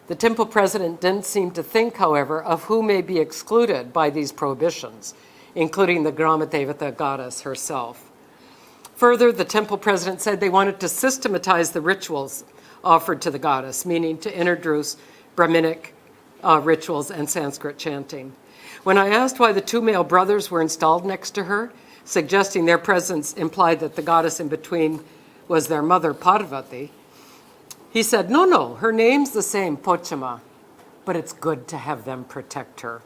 The temple president didn't seem to think, however, of who may be excluded by these prohibitions, including the Grama Devata goddess herself. Further, the temple president said they wanted to systematize the rituals offered to the goddess, meaning to introduce Brahminic rituals and Sanskrit chanting. When I asked why the two male brothers were installed next to her, suggesting their presence implied that the goddess in between was their mother, Parvati, he said, no, her name's the same, Pochama, but it's good to have them protect her.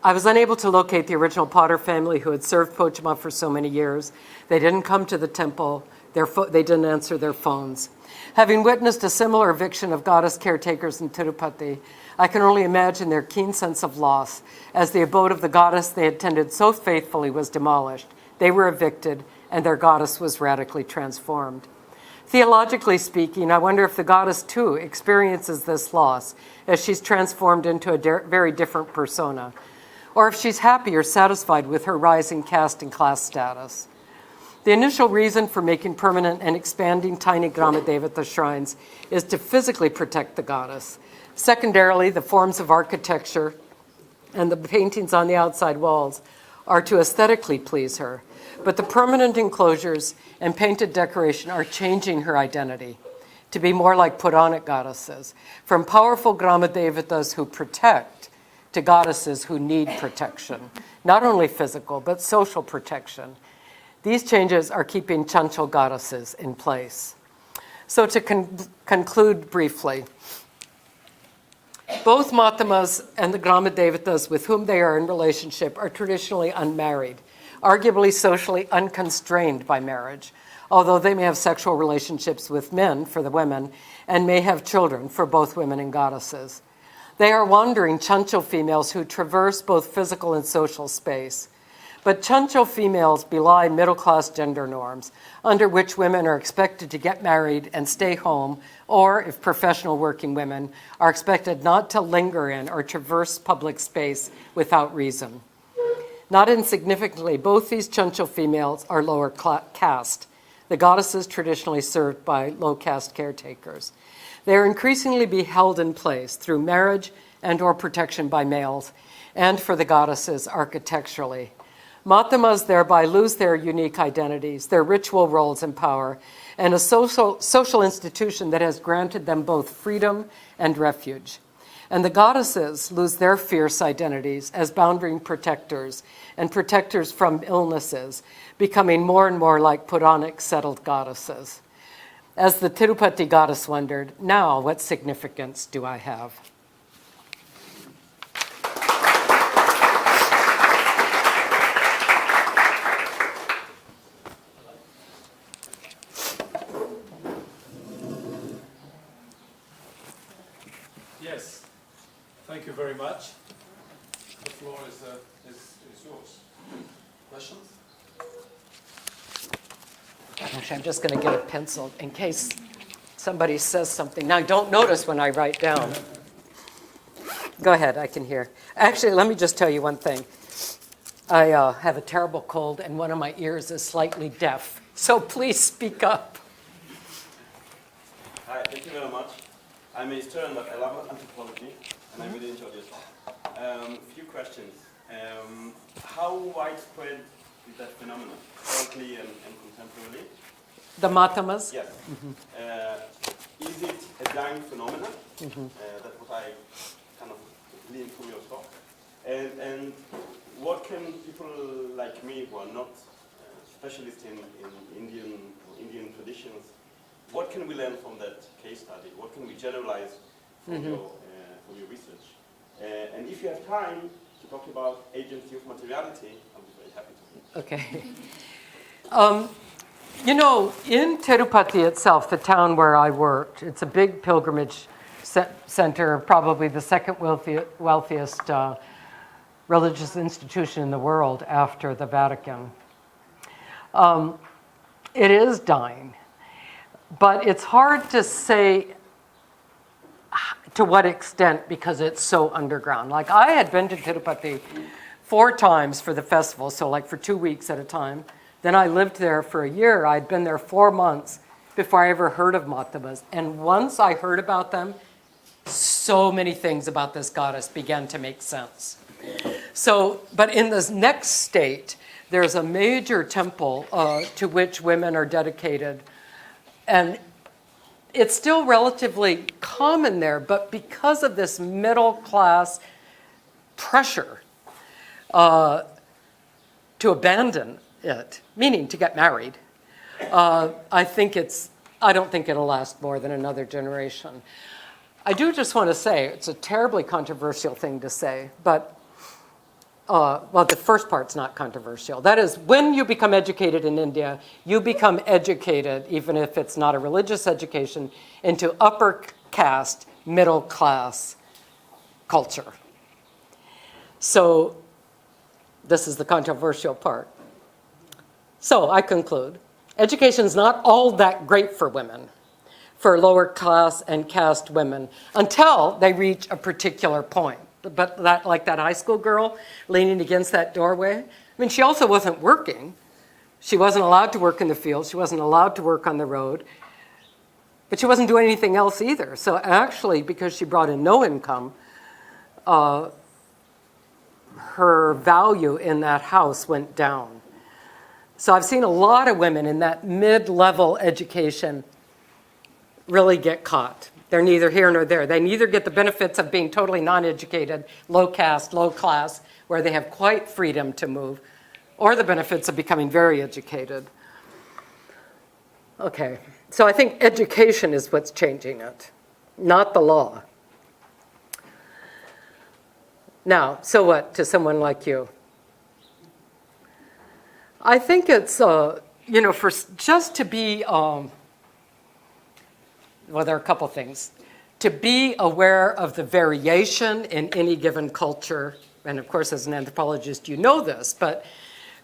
I was unable to locate the original Potter family who had served Pochama for so many years. They didn't come to the temple. They didn't answer their phones. Having witnessed a similar eviction of goddess caretakers in Tirupati, I can only imagine their keen sense of loss as the abode of the goddess they had tended so faithfully was demolished. They were evicted, and their goddess was radically transformed. Theologically speaking, I wonder if the goddess, too, experiences this loss as she's transformed into a very different persona, or if she's happy or satisfied with her rising caste and class status. The initial reason for making permanent and expanding tiny Grama Devata shrines is to physically protect the goddess. Secondarily, the forms of architecture and the paintings on the outside walls are to aesthetically please her. But the permanent enclosures and painted decoration are changing her identity to be more like Puranic goddesses, from powerful Grama Devatas who protect to goddesses who need protection, not only physical, but social protection. These changes are keeping Chanchal goddesses in place. So to conclude briefly, both Matamas and the Grama Devatas with whom they are in relationship are traditionally unmarried, arguably socially unconstrained by marriage, although they may have sexual relationships with men for the women and may have children for both women and goddesses. They are wandering Chancho females who traverse both physical and social space. But Chancho females belie middle-class gender norms, under which women are expected to get married and stay home, or, if professional working women, are expected not to linger in or traverse public space without reason. Not insignificantly, both these Chancho females are lower caste, the goddesses traditionally served by low-caste caretakers. They are increasingly be held in place through marriage and or protection by males, and for the goddesses architecturally. Matamas thereby lose their unique identities, their ritual roles and power, and a social institution that has granted them both freedom and refuge. And the goddesses lose their fierce identities as boundary protectors and protectors from illnesses, becoming more and more like Puranic settled goddesses. As the Tirupati goddess wondered, now what significance do I have? Yes, thank you very much. The floor is yours. Questions? Actually, I'm just going to get a pencil in case somebody says something. Now, don't notice when I write down. Go ahead, I can hear. Actually, let me just tell you one thing. I have a terrible cold, and one of my ears is slightly deaf. So please speak up. Hi, thank you very much. I'm a student of anthropology, and I really enjoyed this. Few questions. How widespread is that phenomenon, historically and contemporarily? The Matamas? Yes. Is it a dying phenomenon? That's what I kind of gleaned from your talk. And what can people like me, who are not specialists in Indian traditions, what can we learn from that case study? What can we generalize from your research? And if you have time to talk about agency of materiality, I'll be very happy to. Okay. You know, in Tirupati itself, the town where I worked, it's a big pilgrimage center, probably the second wealthiest religious institution in the world after the Vatican. It is dying, but it's hard to say to what extent because it's so underground. Like I had been to Tirupati 4 times for the festival, so like for 2 weeks at a time. Then I lived there for a year. I'd been there 4 months before I ever heard of Matamas. And once I heard about them, so many things about this goddess began to make sense. So, but in this next state, there's a major temple to which women are dedicated. And it's still relatively common there, but because of this middle class pressure to abandon it, meaning to get married, I don't think it'll last more than another generation. I do just want to say, it's a terribly controversial thing to say, but, well, the first part's not controversial. That is, when you become educated in India, you become educated, even if it's not a religious education, into upper caste, middle class culture. So this is the controversial part. So I conclude, education is not all that great for women, for lower class and caste women, until they reach a particular point. But that, like that high school girl leaning against that doorway, I mean, she also wasn't working. She wasn't allowed to work in the field. She wasn't allowed to work on the road. But she wasn't doing anything else either. So actually, because she brought in no income, her value in that house went down. So I've seen a lot of women in that mid-level education really get caught. They're neither here nor there. They neither get the benefits of being totally non-educated, low caste, low class, where they have quite freedom to move, or the benefits of becoming very educated. Okay, so I think education is what's changing it, not the law. Now, so what to someone like you? I think it's just to be, well, there are a couple things. To be aware of the variation in any given culture, and of course, as an anthropologist, you know this, but,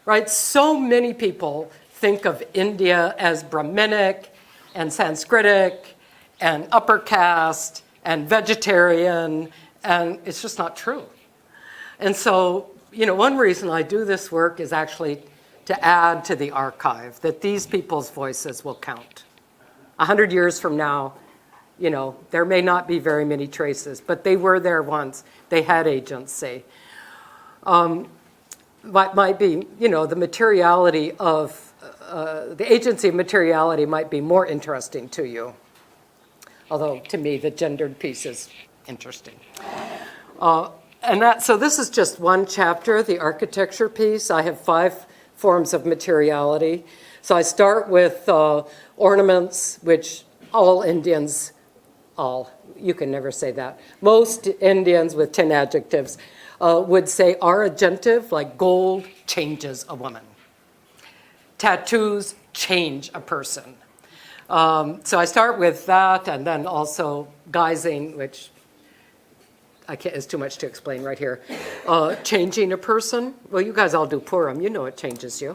right, so many people think of India as Brahminic and Sanskritic and upper caste and vegetarian, and it's just not true. And so, one reason I do this work is actually to add to the archive that these people's voices will count. 100 years from now, there may not be very many traces, but they were there once. They had agency. Might be, the materiality of, the agency of materiality might be more interesting to you. Although, to me, the gendered piece is interesting. So this is just one chapter, the architecture piece. I have 5 forms of materiality. So I start with ornaments, which all Indians, you can never say that. Most Indians with 10 adjectives would say are agentive, like gold changes a woman. Tattoos change a person. So I start with that, and then also guising, which it's too much to explain right here. Changing a person. Well, you guys all do Purim. You know it changes you.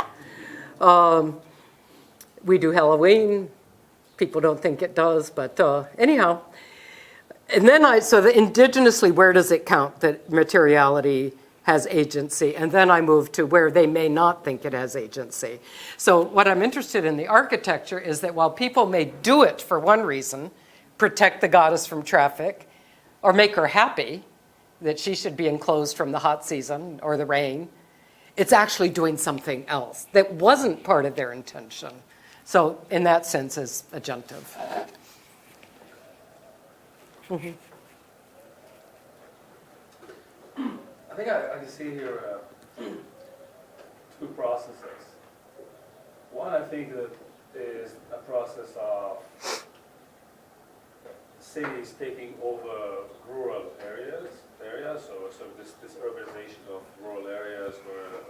We do Halloween. People don't think it does, but anyhow. And then so the indigenously, where does it count that materiality has agency? And then I move to where they may not think it has agency. So what I'm interested in the architecture is that while people may do it for one reason, protect the goddess from traffic, or make her happy that she should be enclosed from the hot season or the rain, it's actually doing something else that wasn't part of their intention. So in that sense, is agentive. Mm-hmm. I think I can see here 2 processes. One, I think that is a process of cities taking over rural areas. So this urbanization of rural areas where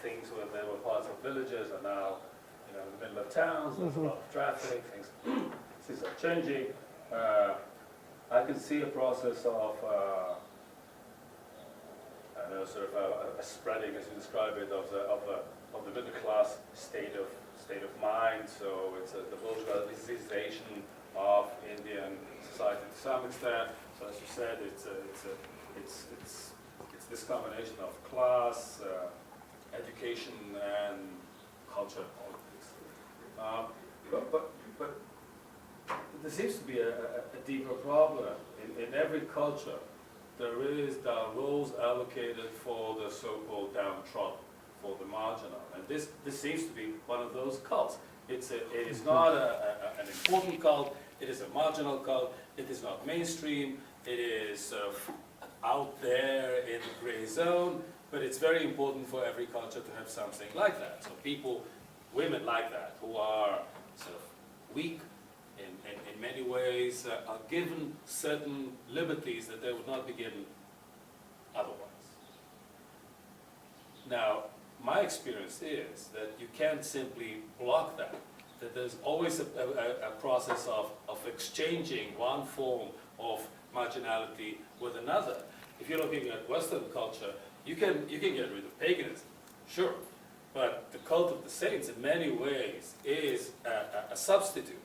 things where there were parts of villages are now in the middle of towns. There's a lot of traffic. Things are changing. I can see a process of a spreading, as you describe it, of the middle class state of mind. So it's the bourgeoisization of Indian society to some extent. So as you said, it's this combination of class, education, and culture and politics. But there seems to be a deeper problem. In every culture, there are roles allocated for the so-called downtrodden, for the marginal. And this seems to be one of those cults. It is not an important cult. It is a marginal cult. It is not mainstream. It is sort of out there in the gray zone. But it's very important for every culture to have something like that. So women like that, who are sort of weak in many ways, are given certain liberties that they would not be given otherwise. Now, my experience is that you can't simply block that there's always a process of exchanging one form of marginality with another. If you're looking at Western culture, you can get rid of paganism, sure, but the cult of the saints in many ways is a substitute.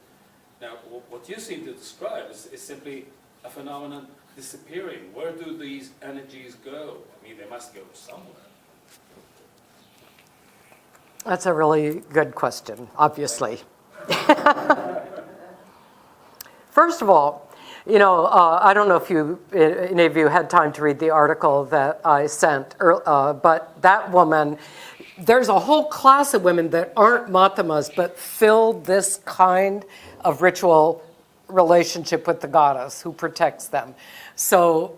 Now, what you seem to describe is simply a phenomenon disappearing. Where do these energies go? I mean, they must go somewhere. That's a really good question, obviously. First of all, I don't know if any of you had time to read the article that I sent, but that woman, there's a whole class of women that aren't Matamas, but filled this kind of ritual relationship with the goddess who protects them. So,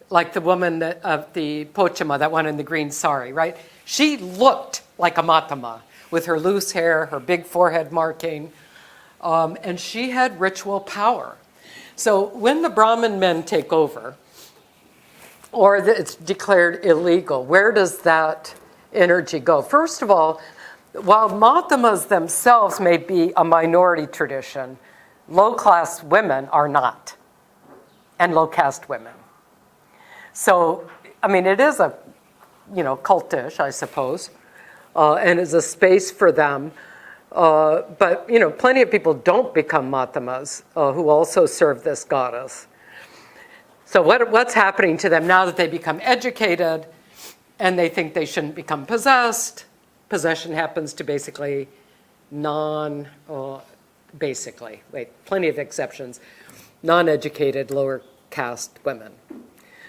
like the woman of the Pochama, that one in the green sari, right? She looked like a Matama with her loose hair, her big forehead marking, and she had ritual power. So when the Brahmin men take over, or it's declared illegal, where does that energy go? First of all, while Mahtamas themselves may be a minority tradition, low-class women are not, and low-caste women. So, I mean, it is a, cultish, I suppose, and is a space for them. But, plenty of people don't become Mahtamas who also serve this goddess. So what's happening to them now that they become educated and they think they shouldn't become possessed? Possession happens to basically plenty of exceptions, non-educated, lower caste women.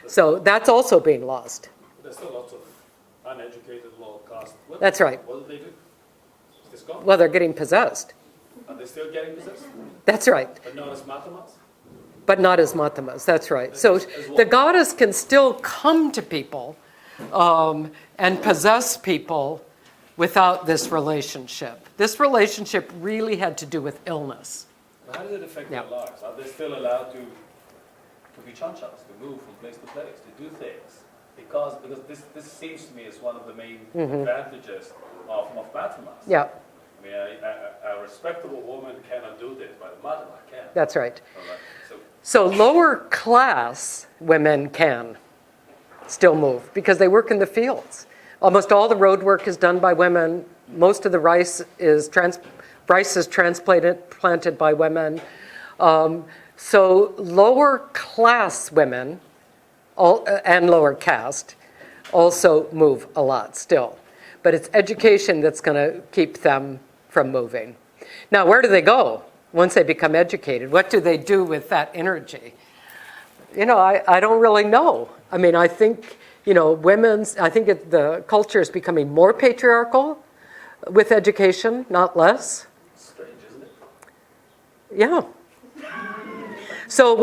So that's also being lost. There's still lots of uneducated, low caste women. That's right. What do they do? Is this gone? Well, they're getting possessed. Are they still getting possessed? That's right. But not as Mahtamas? But not as Mahtamas, that's right. So the goddess can still come to people and possess people without this relationship. This relationship really had to do with illness. How does it affect their lives? Are they still allowed to be chanchas, to move from place to place, to do things? Because this seems to me as one of the main advantages of Mahtamas. Yeah. I mean, a respectable woman cannot do this, but a Mahtama can. That's right. All right. So lower class women can still move because they work in the fields. Almost all the road work is done by women. Most of the rice is planted by women. So lower class women and lower caste also move a lot still. But it's education that's going to keep them from moving. Now, where do they go once they become educated? What do they do with that energy? I don't really know. I mean, I think, the culture is becoming more patriarchal with education, not less. Strange, isn't it? Yeah. So,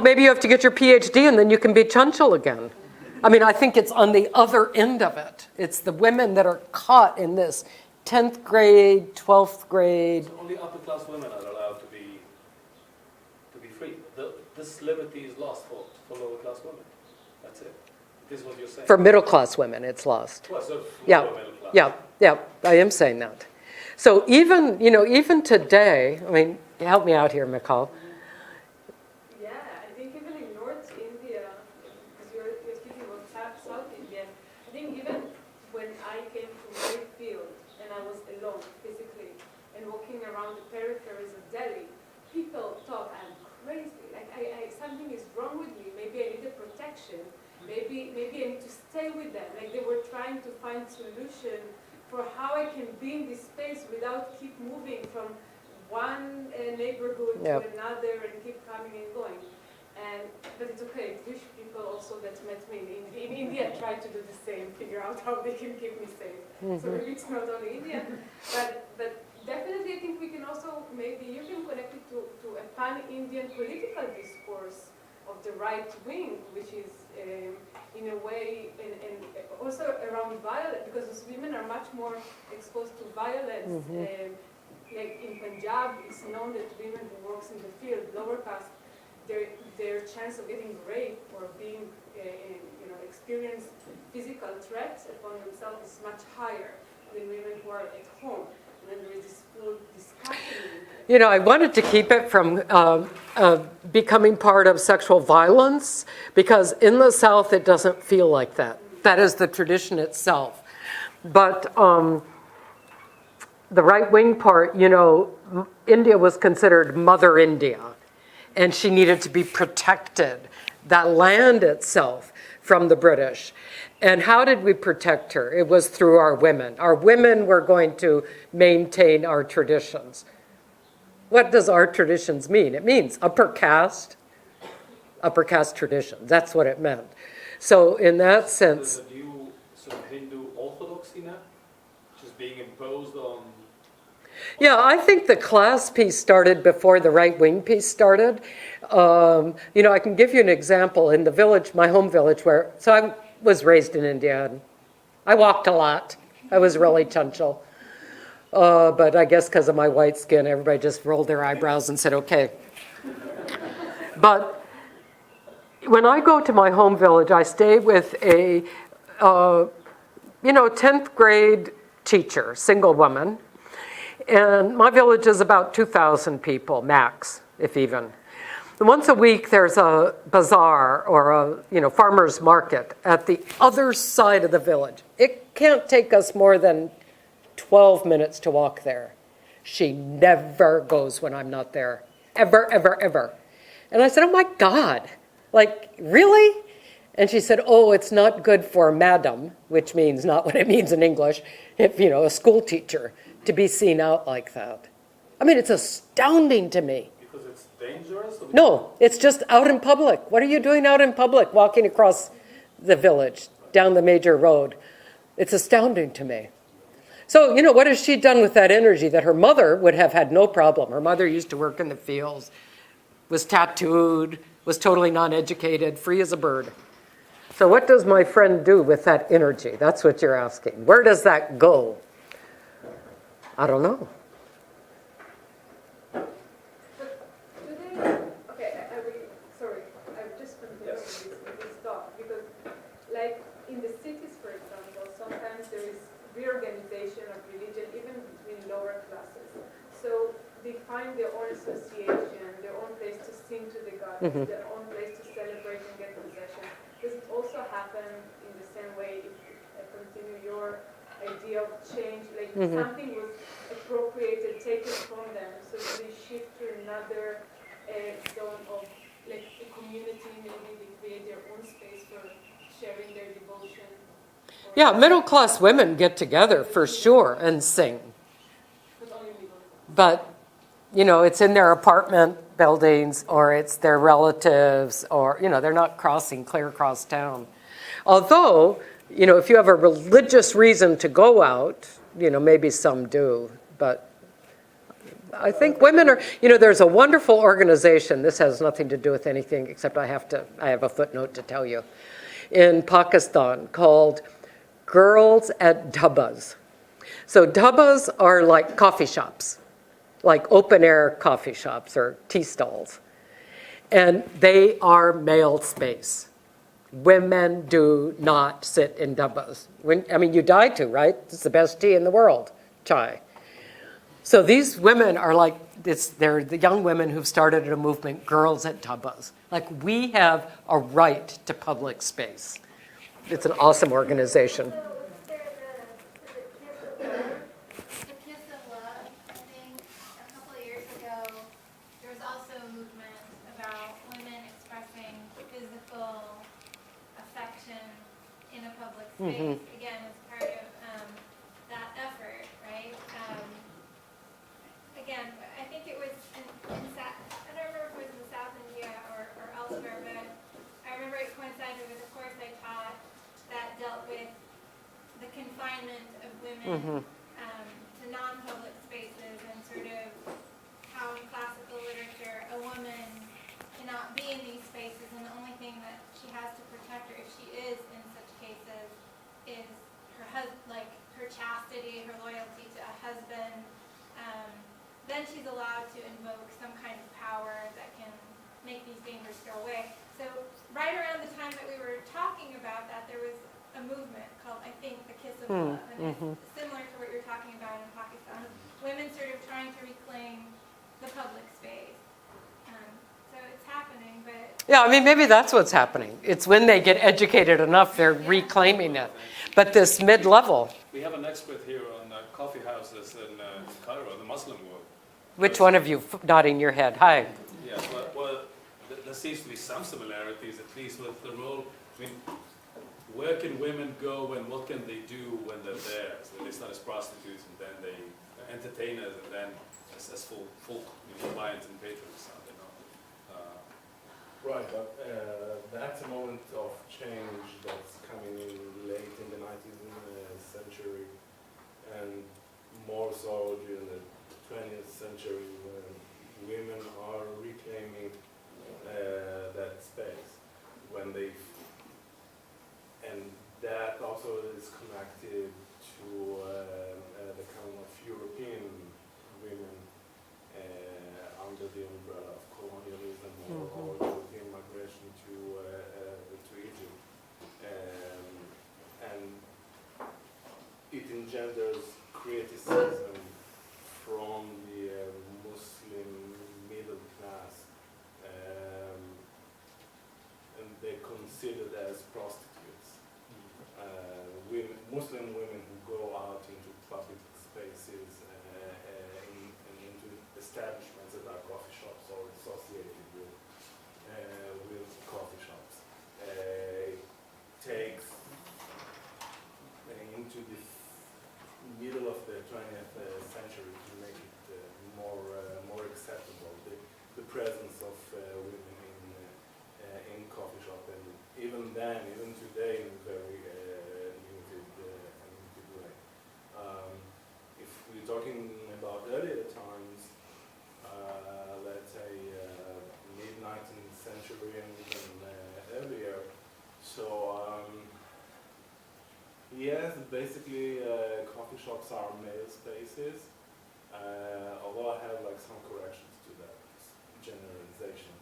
maybe you have to get your PhD and then you can be chanchal again. I mean, I think it's on the other end of it. It's the women that are caught in this 10th grade, 12th grade. So only upper class women are allowed to be free. This liberty is lost for lower class women. That's it. This is what you're saying. For middle class women, it's lost. Well, so Yeah, lower middle class. yeah, I am saying that. So even today, I mean, help me out here, Mikal. Yeah, I think even in North India, because you're speaking about South India, I think even when I came to my field and I was alone physically and walking around the peripheries of Delhi, people thought I'm crazy. Like something is wrong with me. Maybe I need a protection. Maybe I need to stay with them. Like they were trying to find solution for how I can be in this space without keep moving from one neighborhood to another and keep coming and going. But it's okay. Jewish people also that met me in India tried to do the same, figure out how they can keep me safe. So maybe it's not only India, but definitely I think we can also, maybe you can connect it to a pan-Indian political discourse of the right wing, which is in a way, and also around violence, because women are much more exposed to violence. Like in Punjab, it's known that women who works in the field, lower caste, their chance of getting raped or being, experience physical threats upon themselves is much higher than women who are at home. And then there is this full discussion. I wanted to keep it from becoming part of sexual violence because in the South it doesn't feel like that. That is the tradition itself. But the right-wing part, India was considered Mother India, and she needed to be protected, that land itself, from the British. And how did we protect her? It was through our women. Our women were going to maintain our traditions. What does our traditions mean? It means upper caste traditions. That's what it meant. So in that sense... There's a new sort of Hindu orthodoxy now, which is being imposed on... Yeah, I think the class piece started before the right-wing piece started. I can give you an example. In the village, my home village, so I was raised in India, and I walked a lot. I was really chanchal. But I guess because of my white skin, everybody just rolled their eyebrows and said, okay. But when I go to my home village, I stay with a, 10th grade teacher, single woman. And my village is about 2,000 people, max, if even. Once a week, there's a bazaar or a farmer's market at the other side of the village. It can't take us more than 12 minutes to walk there. She never goes when I'm not there, ever, ever, ever. And I said, oh my God, like, really? And she said, oh, it's not good for madam, which means not what it means in English, if, a school teacher, to be seen out like that. I mean, it's astounding to me. Because it's dangerous? No, it's just out in public. What are you doing out in public, walking across the village, down the major road? It's astounding to me. So, what has she done with that energy that her mother would have had no problem? Her mother used to work in the fields, was tattooed, was totally non-educated, free as a bird. So what does my friend do with that energy? That's what you're asking. Where does that go? I don't know. Sorry, I'm just continuing with this thought, because like in the cities, for example, sometimes there is reorganization of religion, even between lower classes. So they find their own association, their own place to sing to the gods, their own place to celebrate and get possession. Does it also happen in the same way, if I continue your idea of change, like something was appropriated, taken from them, so they shift to another zone of like a community, maybe they create their own space for sharing their devotion? Yeah, middle-class women get together for sure and sing. But, it's in their apartment buildings, or it's their relatives, or, they're not clear across town. Although, if you have a religious reason to go out, maybe some do, but I think women are, there's a wonderful organization, this has nothing to do with anything except I have a footnote to tell you, in Pakistan called Girls at Dhabbas. So dhabbas are like coffee shops, like open-air coffee shops or tea stalls. And they are male space. Women do not sit in dhabbas. You die to, right? It's the best tea in the world, chai. So these women are they're the young women who've started a movement, Girls at Dhabbas. Like, we have a right to public space. It's an awesome organization. So was there the Kiss of Love, I think, a couple of years ago. There was also a movement about women expressing physical affection in a public space. Again, as part of that effort, right? Again, I think it was I don't remember if it was in South India or elsewhere, but I remember it coincided with a course I taught that dealt with the confinement of women to non-public spaces, and sort of how in classical literature a woman cannot be in these spaces, and the only thing that she has to protect her, if she is in such cases, is her her chastity, her loyalty to a husband. Then she's allowed to invoke some kind of power that can make these dangers go away. So right around the time that we were talking about that, there was a movement called, I think, the Kiss of Love. And it's similar to what you're talking about in Pakistan. Women sort of trying to reclaim the public space. So it's happening, but... Yeah, maybe that's what's happening. It's when they get educated enough, they're reclaiming it. But this mid-level... We have an expert here on coffee houses in Cairo, the Muslim world. Which one of you nodding your head? Hi. Yeah, well, there seems to be some similarities, at least with the role. Where can women go and what can they do when they're there? So they start as prostitutes, and then they are entertainers, and then as full clients and patrons. Right, but that's a moment of change that's coming late in the 19th century, and more so during the 20th century, when women are reclaiming that space, and that also is connected to the kind of European women under the umbrella of colonialism or European migration to Egypt, and it engenders criticism from the Muslim middle class, and they're considered as prostitutes. Muslim women who go out into public spaces and into establishments that are coffee shops or associated with coffee shops takes into the middle of the 20th century to make it more acceptable, the presence of women in coffee shop, and even then, even today, in a very limited way. If we're talking about earlier times, let's say mid-19th century and even earlier, so yes, basically coffee shops are male spaces, although I have like some corrections to that generalization.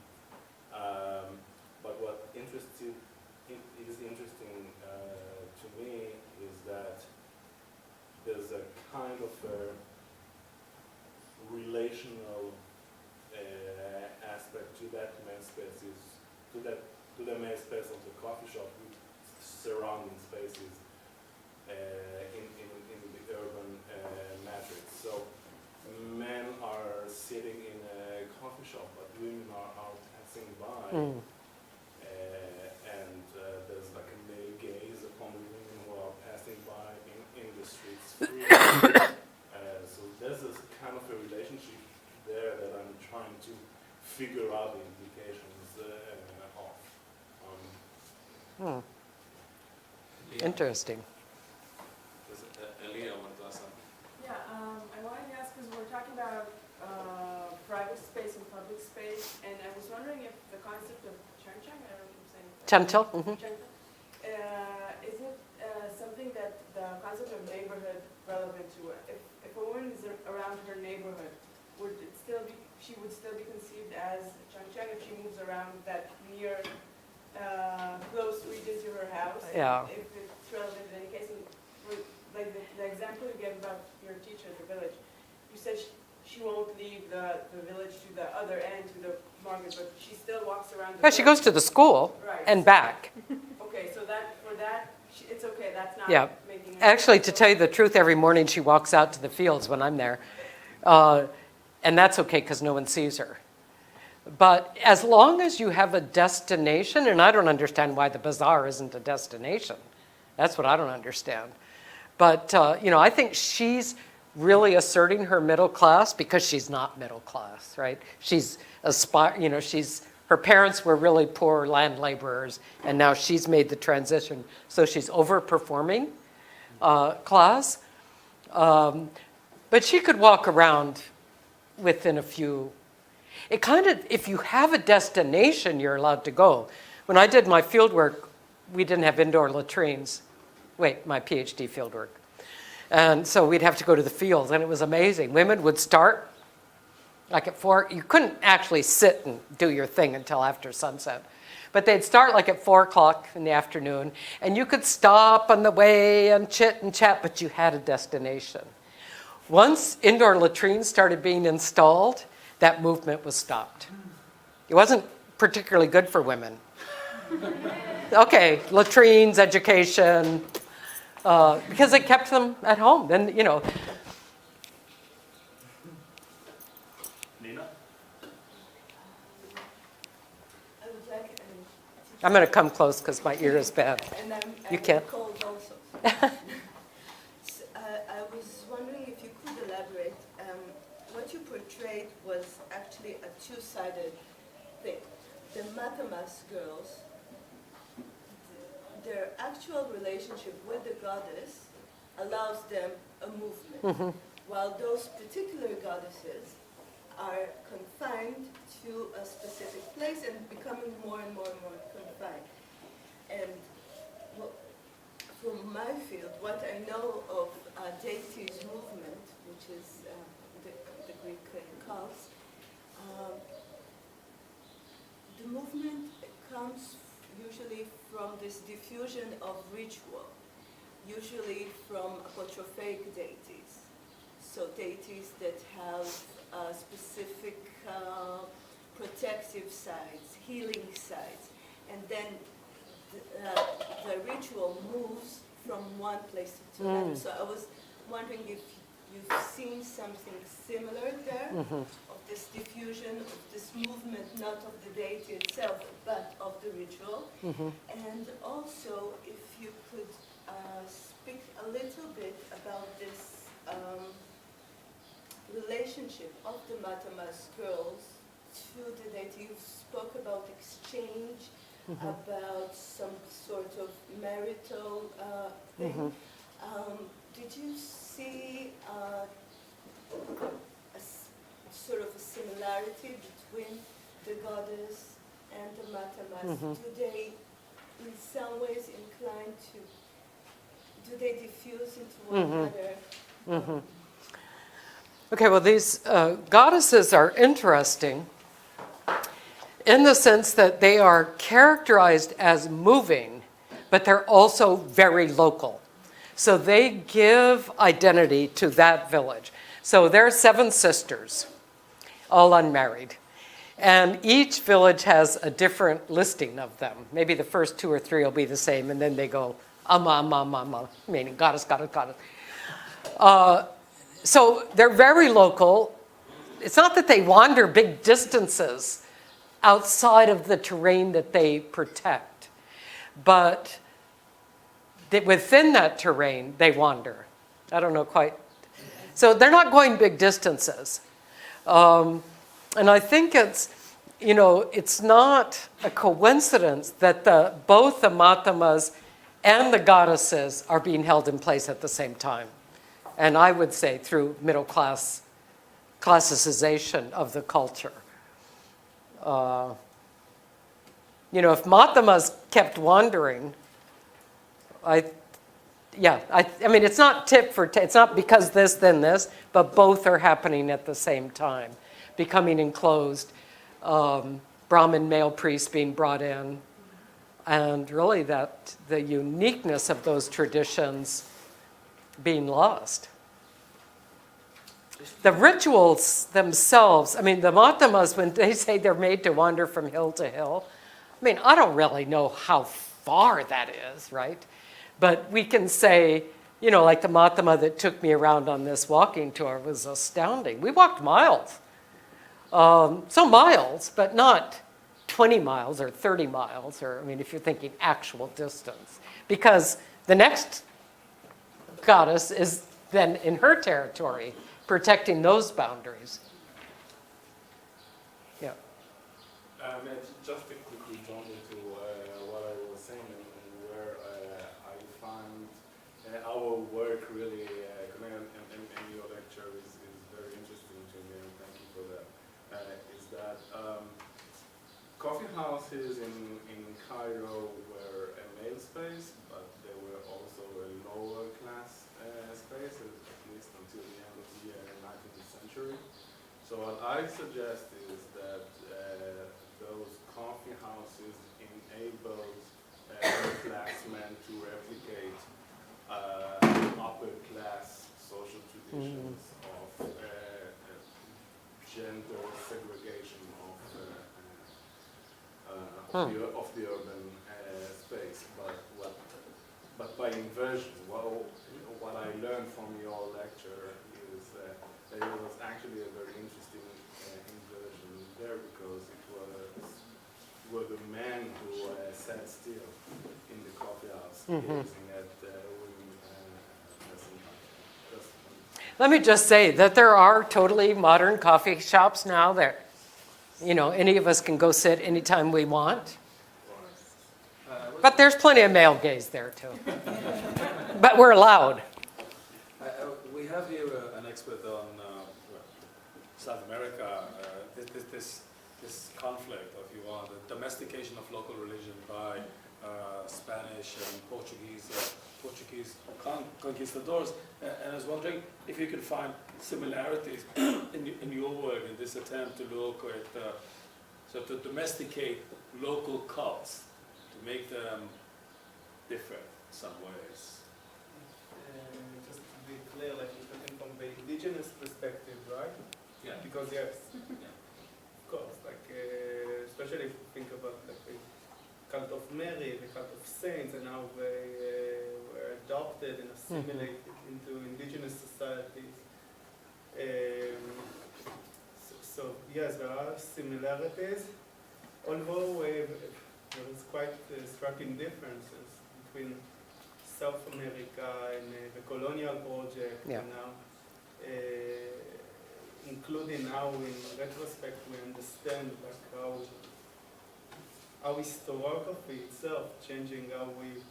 But what is interesting to me is that there's a kind of a relational aspect to that male spaces, to the male space of the coffee shop with surrounding spaces in the urban matrix. So men are sitting in a coffee shop, but women are passing by. And there's like a male gaze upon the women who are passing by in the streets freely. So there's this kind of a relationship there that I'm trying to figure out the implications of. Interesting. Elia wanted to ask something. Yeah, I wanted to ask, because we're talking about private space and public space, and I was wondering if the concept of changchang, I don't know if I'm saying it Chantal? correctly, changchang, is it something that the concept of neighborhood relevant to it? If a woman is around her neighborhood, would it still be, she would still be conceived as changchang if she moves around that near, close region to her house? Yeah. If it's relevant in any case, and like the example you gave about your teacher at the village, you said she won't leave the village to the other end, to the market, but she still walks around the Yeah, she goes to the school Right. and back. Okay, so it's okay, that's not Yeah. making... Actually, to tell you the truth, every morning she walks out to the fields when I'm there. And that's okay because no one sees her. But as long as you have a destination, and I don't understand why the bazaar isn't a destination. That's what I don't understand. But, I think she's really asserting her middle class because she's not middle class, right? She's her parents were really poor land laborers, and now she's made the transition. So she's overperforming class. But she could walk around within a few. It kind of, if you have a destination, you're allowed to go. When I did my field work, we didn't have indoor latrines. Wait, my PhD field work. And so we'd have to go to the fields, and it was amazing. Women would start like at 4. You couldn't actually sit and do your thing until after sunset. But they'd start like at 4 o'clock in the afternoon, and you could stop on the way and chit and chat, but you had a destination. Once indoor latrines started being installed, that movement was stopped. It wasn't particularly good for women. Okay, latrines, education, because it kept them at home. Then, Nina? I would like I'm going to come close because my ear is bad. and I'm You can't. cold also. I was wondering if you could elaborate. What you portrayed was actually a two-sided thing. The Matamas girls, their actual relationship with the goddess allows them a movement, while those particular goddesses are confined to a specific place and becoming more and more and more confined. And from my field, what I know of deities movement, which is the Greek cults, the movement comes usually from this diffusion of ritual, usually from apotropaic deities. have specific protective sites, healing sites, and then the ritual moves from one place to another. So I was wondering if you've seen something similar there, of this diffusion, of this movement, not of the deity itself, but of the ritual. And also, if you could speak a little bit about this relationship of the Matamas girls to the deity. You spoke about exchange, about some sort of marital thing. Did you see sort of a similarity between the goddess and the Matamas? Do they, in some ways, incline to, do they diffuse into one another? Okay, well, these goddesses are interesting in the sense that they are characterized as moving, but they're also very local. So they give identity to that village. So there are 7 sisters, all unmarried. And each village has a different listing of them. Maybe the first 2 or 3 will be the same, and then they go, Amma, meaning goddess, goddess, goddess. So they're very local. It's not that they wander big distances outside of the terrain that they protect, but within that terrain, they wander. I don't know quite. So they're not going big distances. And I think it's, it's not a coincidence that both the Matamas and the goddesses are being held in place at the same time. And I would say through middle class classicization of the culture. If Matamas kept wandering, I mean, it's not it's not because this, then this, but both are happening at the same time. Becoming enclosed, Brahmin male priests being brought in, and really the uniqueness of those traditions being lost. The rituals themselves, I mean, the Matamas, when they say they're made to wander from hill to hill, I mean, I don't really know how far that is, right? But we can say, like the Matama that took me around on this walking tour was astounding. We walked miles. So miles, but not 20 miles or 30 miles, or, I mean, if you're thinking actual distance. Because the next goddess is then in her territory, protecting those boundaries. Yeah. Just to quickly jump into what I was saying and where I find our work really and your lecture is very interesting to me, and thank you for that. Is that coffee houses in Cairo were a male space, but they were also a lower class space, at least until the end of the 19th century. So what I suggest is that those coffee houses enabled class men to replicate upper class social traditions of gender segregation of the urban space, but by inversion. What I learned from your lecture is that it was actually a very interesting inversion there, because it were the men who sat still in the coffee house gazing at women dressing up. Let me just say that there are totally modern coffee shops now that, any of us can go sit anytime we want. But there's plenty of male gaze there too. But we're allowed. We have here an expert on South America, this conflict, if you want, the domestication of local religion by Spanish and Portuguese conquistadors. And I was wondering if you could find similarities in your work in this attempt to look at, to domesticate local cults, to make them different in some ways. Just to be clear, like you're talking from the indigenous perspective, right? because yes, of course, like especially if you think about like the cult of Mary, the cult of saints, and how they were adopted and assimilated into indigenous societies. So yes, there are similarities, although there is quite striking differences between South America and the colonial project, Yeah. and now, including how in retrospect we understand like how historiography itself changing how we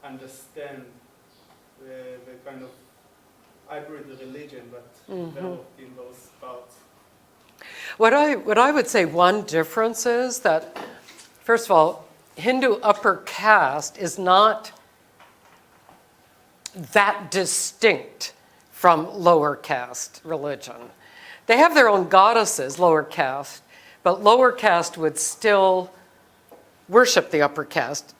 understand the kind of hybrid religion that developed in those parts. What I would say one difference is that, first of all, Hindu upper caste is not that distinct from lower caste religion. They have their own goddesses, lower caste, but lower caste would still worship the upper caste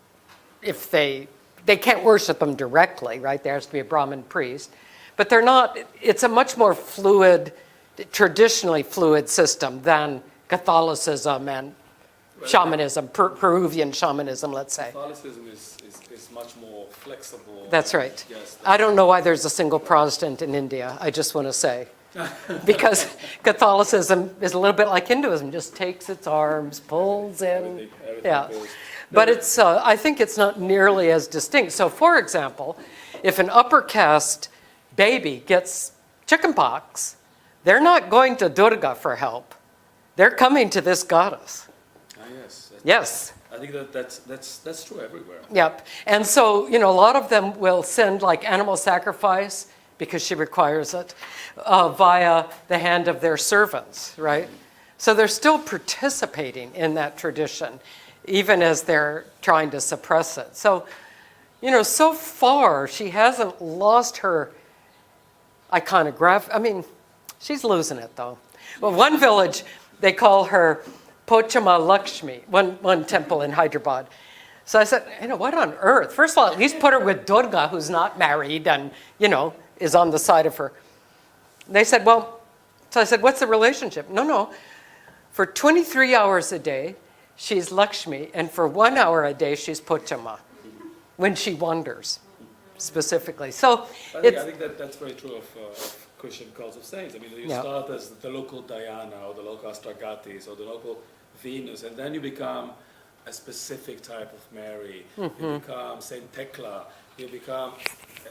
if they can't worship them directly, right? There has to be a Brahmin priest. But they're not, it's a much more fluid, traditionally fluid system than Catholicism and shamanism, Peruvian shamanism, let's say. Catholicism is much more flexible. That's right. Just, I don't know why there's a single Protestant in India, I just want to say. Because Catholicism is a little bit like Hinduism, just takes its arms, pulls in. everything Yeah. goes. But it's, I think it's not nearly as distinct. So for example, if an upper caste baby gets chickenpox, they're not going to Durga for help. They're coming to this goddess. Ah, yes. Yes. I think that's true everywhere. Yep. And so, a lot of them will send like animal sacrifice because she requires it via the hand of their servants, right? So they're still participating in that tradition, even as they're trying to suppress it. So, so far she hasn't lost her iconography. I mean, she's losing it though. Well, one village, they call her Pochama Lakshmi, one temple in Hyderabad. So I said, what on earth? First of all, at least put her with Durga, who's not married and, is on the side of her. And they said, so I said, what's the relationship? No. For 23 hours a day, she's Lakshmi, and for 1 hour a day, she's Pochama, when she wanders, specifically. So I think that's very true of Christian cults of saints. I mean, you start as the local Diana or the local Astragatis or the local Venus, and then you become a specific type of Mary. You become Saint Tekla. You become,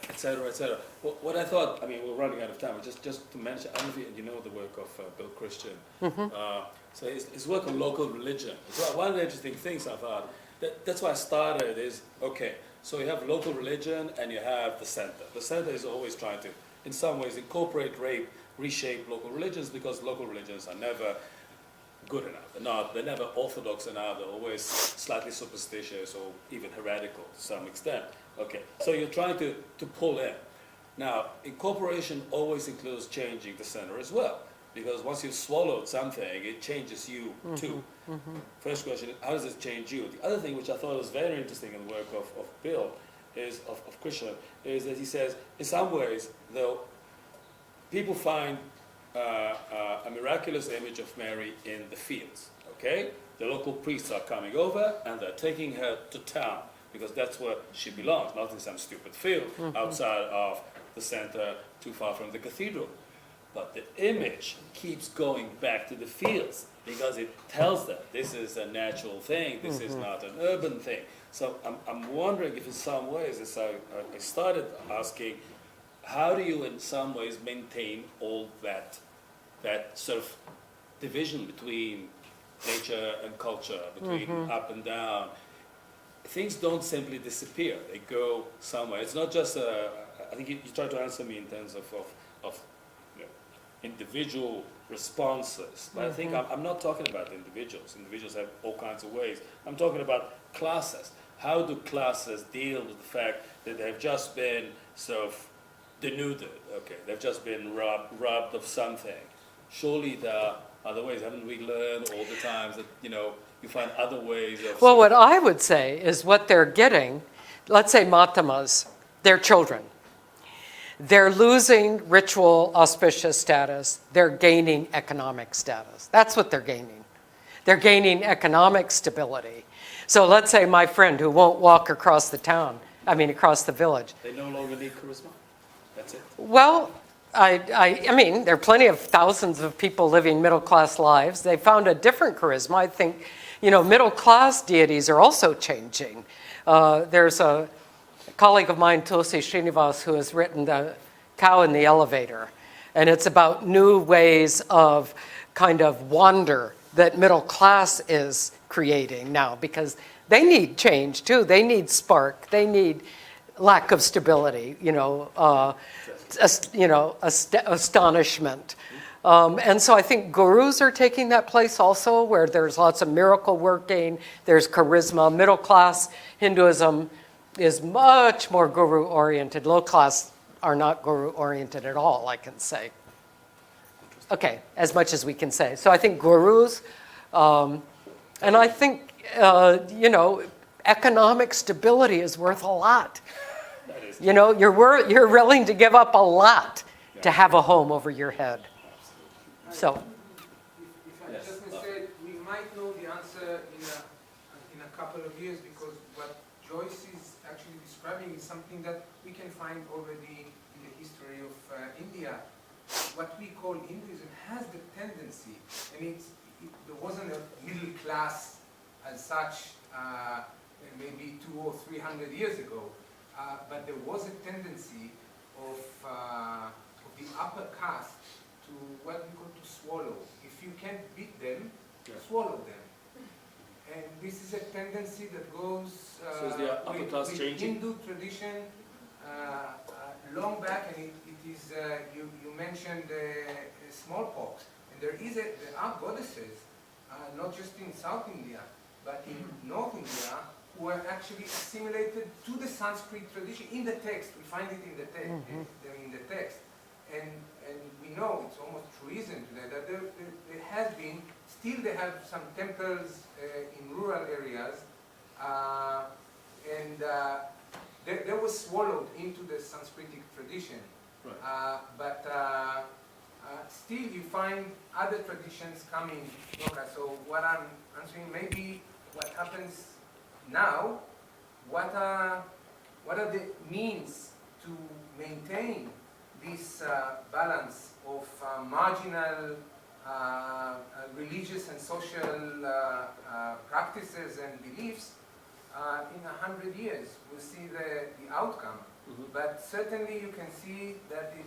etc., etc. What I thought, I mean, we're running out of time, but just to mention, I don't know if you know the work of Bill Christian. So his work on local religion. So one of the interesting things I thought, that's why I started is, okay, so you have local religion and you have the center. The center is always trying to, in some ways, incorporate, reshape local religions, because local religions are never good enough. They're never orthodox enough. They're always slightly superstitious or even heretical to some extent. Okay, so you're trying to pull in. Now, incorporation always includes changing the center as well, because once you've swallowed something, it changes you too. First question, how does it change you? The other thing which I thought was very interesting in the work of Bill, of Christian, is that he says, in some ways, though, people find a miraculous image of Mary in the fields, okay? The local priests are coming over and they're taking her to town because that's where she belongs, not in some stupid field outside of the center, too far from the cathedral. But the image keeps going back to the fields because it tells them this is a natural thing, this is not an urban thing. So I'm wondering if in some ways, as I started asking, how do you in some ways maintain all that sort of division between nature and culture, between up and down? Things don't simply disappear, they go somewhere. It's not just, I think you try to answer me in terms of individual responses, but I think I'm not talking about individuals. Individuals have all kinds of ways. I'm talking about classes. How do classes deal with the fact that they've just been sort of denuded? Okay, they've just been robbed of something. Surely there are other ways. Haven't we learned all the times that, you find other ways of... Well, what I would say is what they're getting, let's say Matamas, their children. They're losing ritual auspicious status. They're gaining economic status. That's what they're gaining. They're gaining economic stability. So let's say my friend who won't walk across the town, across the village. They no longer need charisma? That's it? Well, I mean, there are plenty of thousands of people living middle-class lives. They found a different charisma. I think, middle-class deities are also changing. There's a colleague of mine, Tulsi Srinivas, who has written The Cow in the Elevator. And it's about new ways of kind of wonder that middle class is creating now, because they need change too. They need spark. They need lack of stability, astonishment. And so I think gurus are taking that place also, where there's lots of miracle working, there's charisma. Middle class Hinduism is much more guru-oriented. Low class are not guru-oriented at all, I can say. Okay, as much as we can say. So I think gurus, and I think, economic stability is worth a lot. You're willing to give up a lot to have a home over your head. So. If I just may say, we might know the answer in a couple of years, because what Joyce is actually describing is something that we can find already in the history of India. What we call Hinduism has the tendency, and there wasn't a middle class as such maybe 200 or 300 years ago, but there was a tendency of the upper caste to what we call to swallow. If you can't beat them, swallow them. And this is a tendency that goes So is the upper class with changing? Hindu tradition long back, and it is, you mentioned smallpox, and there are goddesses, not just in South India, but in North India, who are actually assimilated to the Sanskrit tradition in the text. We find it in the text, in the text. And we know, it's almost treason today, that there has been, still they have some temples in rural areas, and they were swallowed into the Sanskritic tradition. Right. But still you find other traditions coming. So what I'm answering, maybe what happens now, what are the means to maintain this balance of marginal religious and social practices and beliefs in 100 years? We'll see the outcome. But certainly you can see that it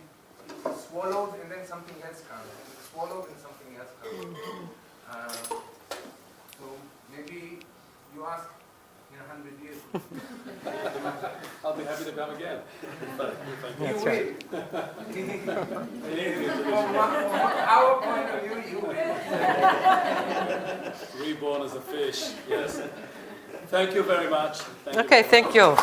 is swallowed and then something else comes. And it's swallowed and something else comes. So maybe you ask in 100 years. I'll be happy to come again. That's right. From our point of view, you will. Reborn as a fish, yes. Thank you very much. Okay, thank you.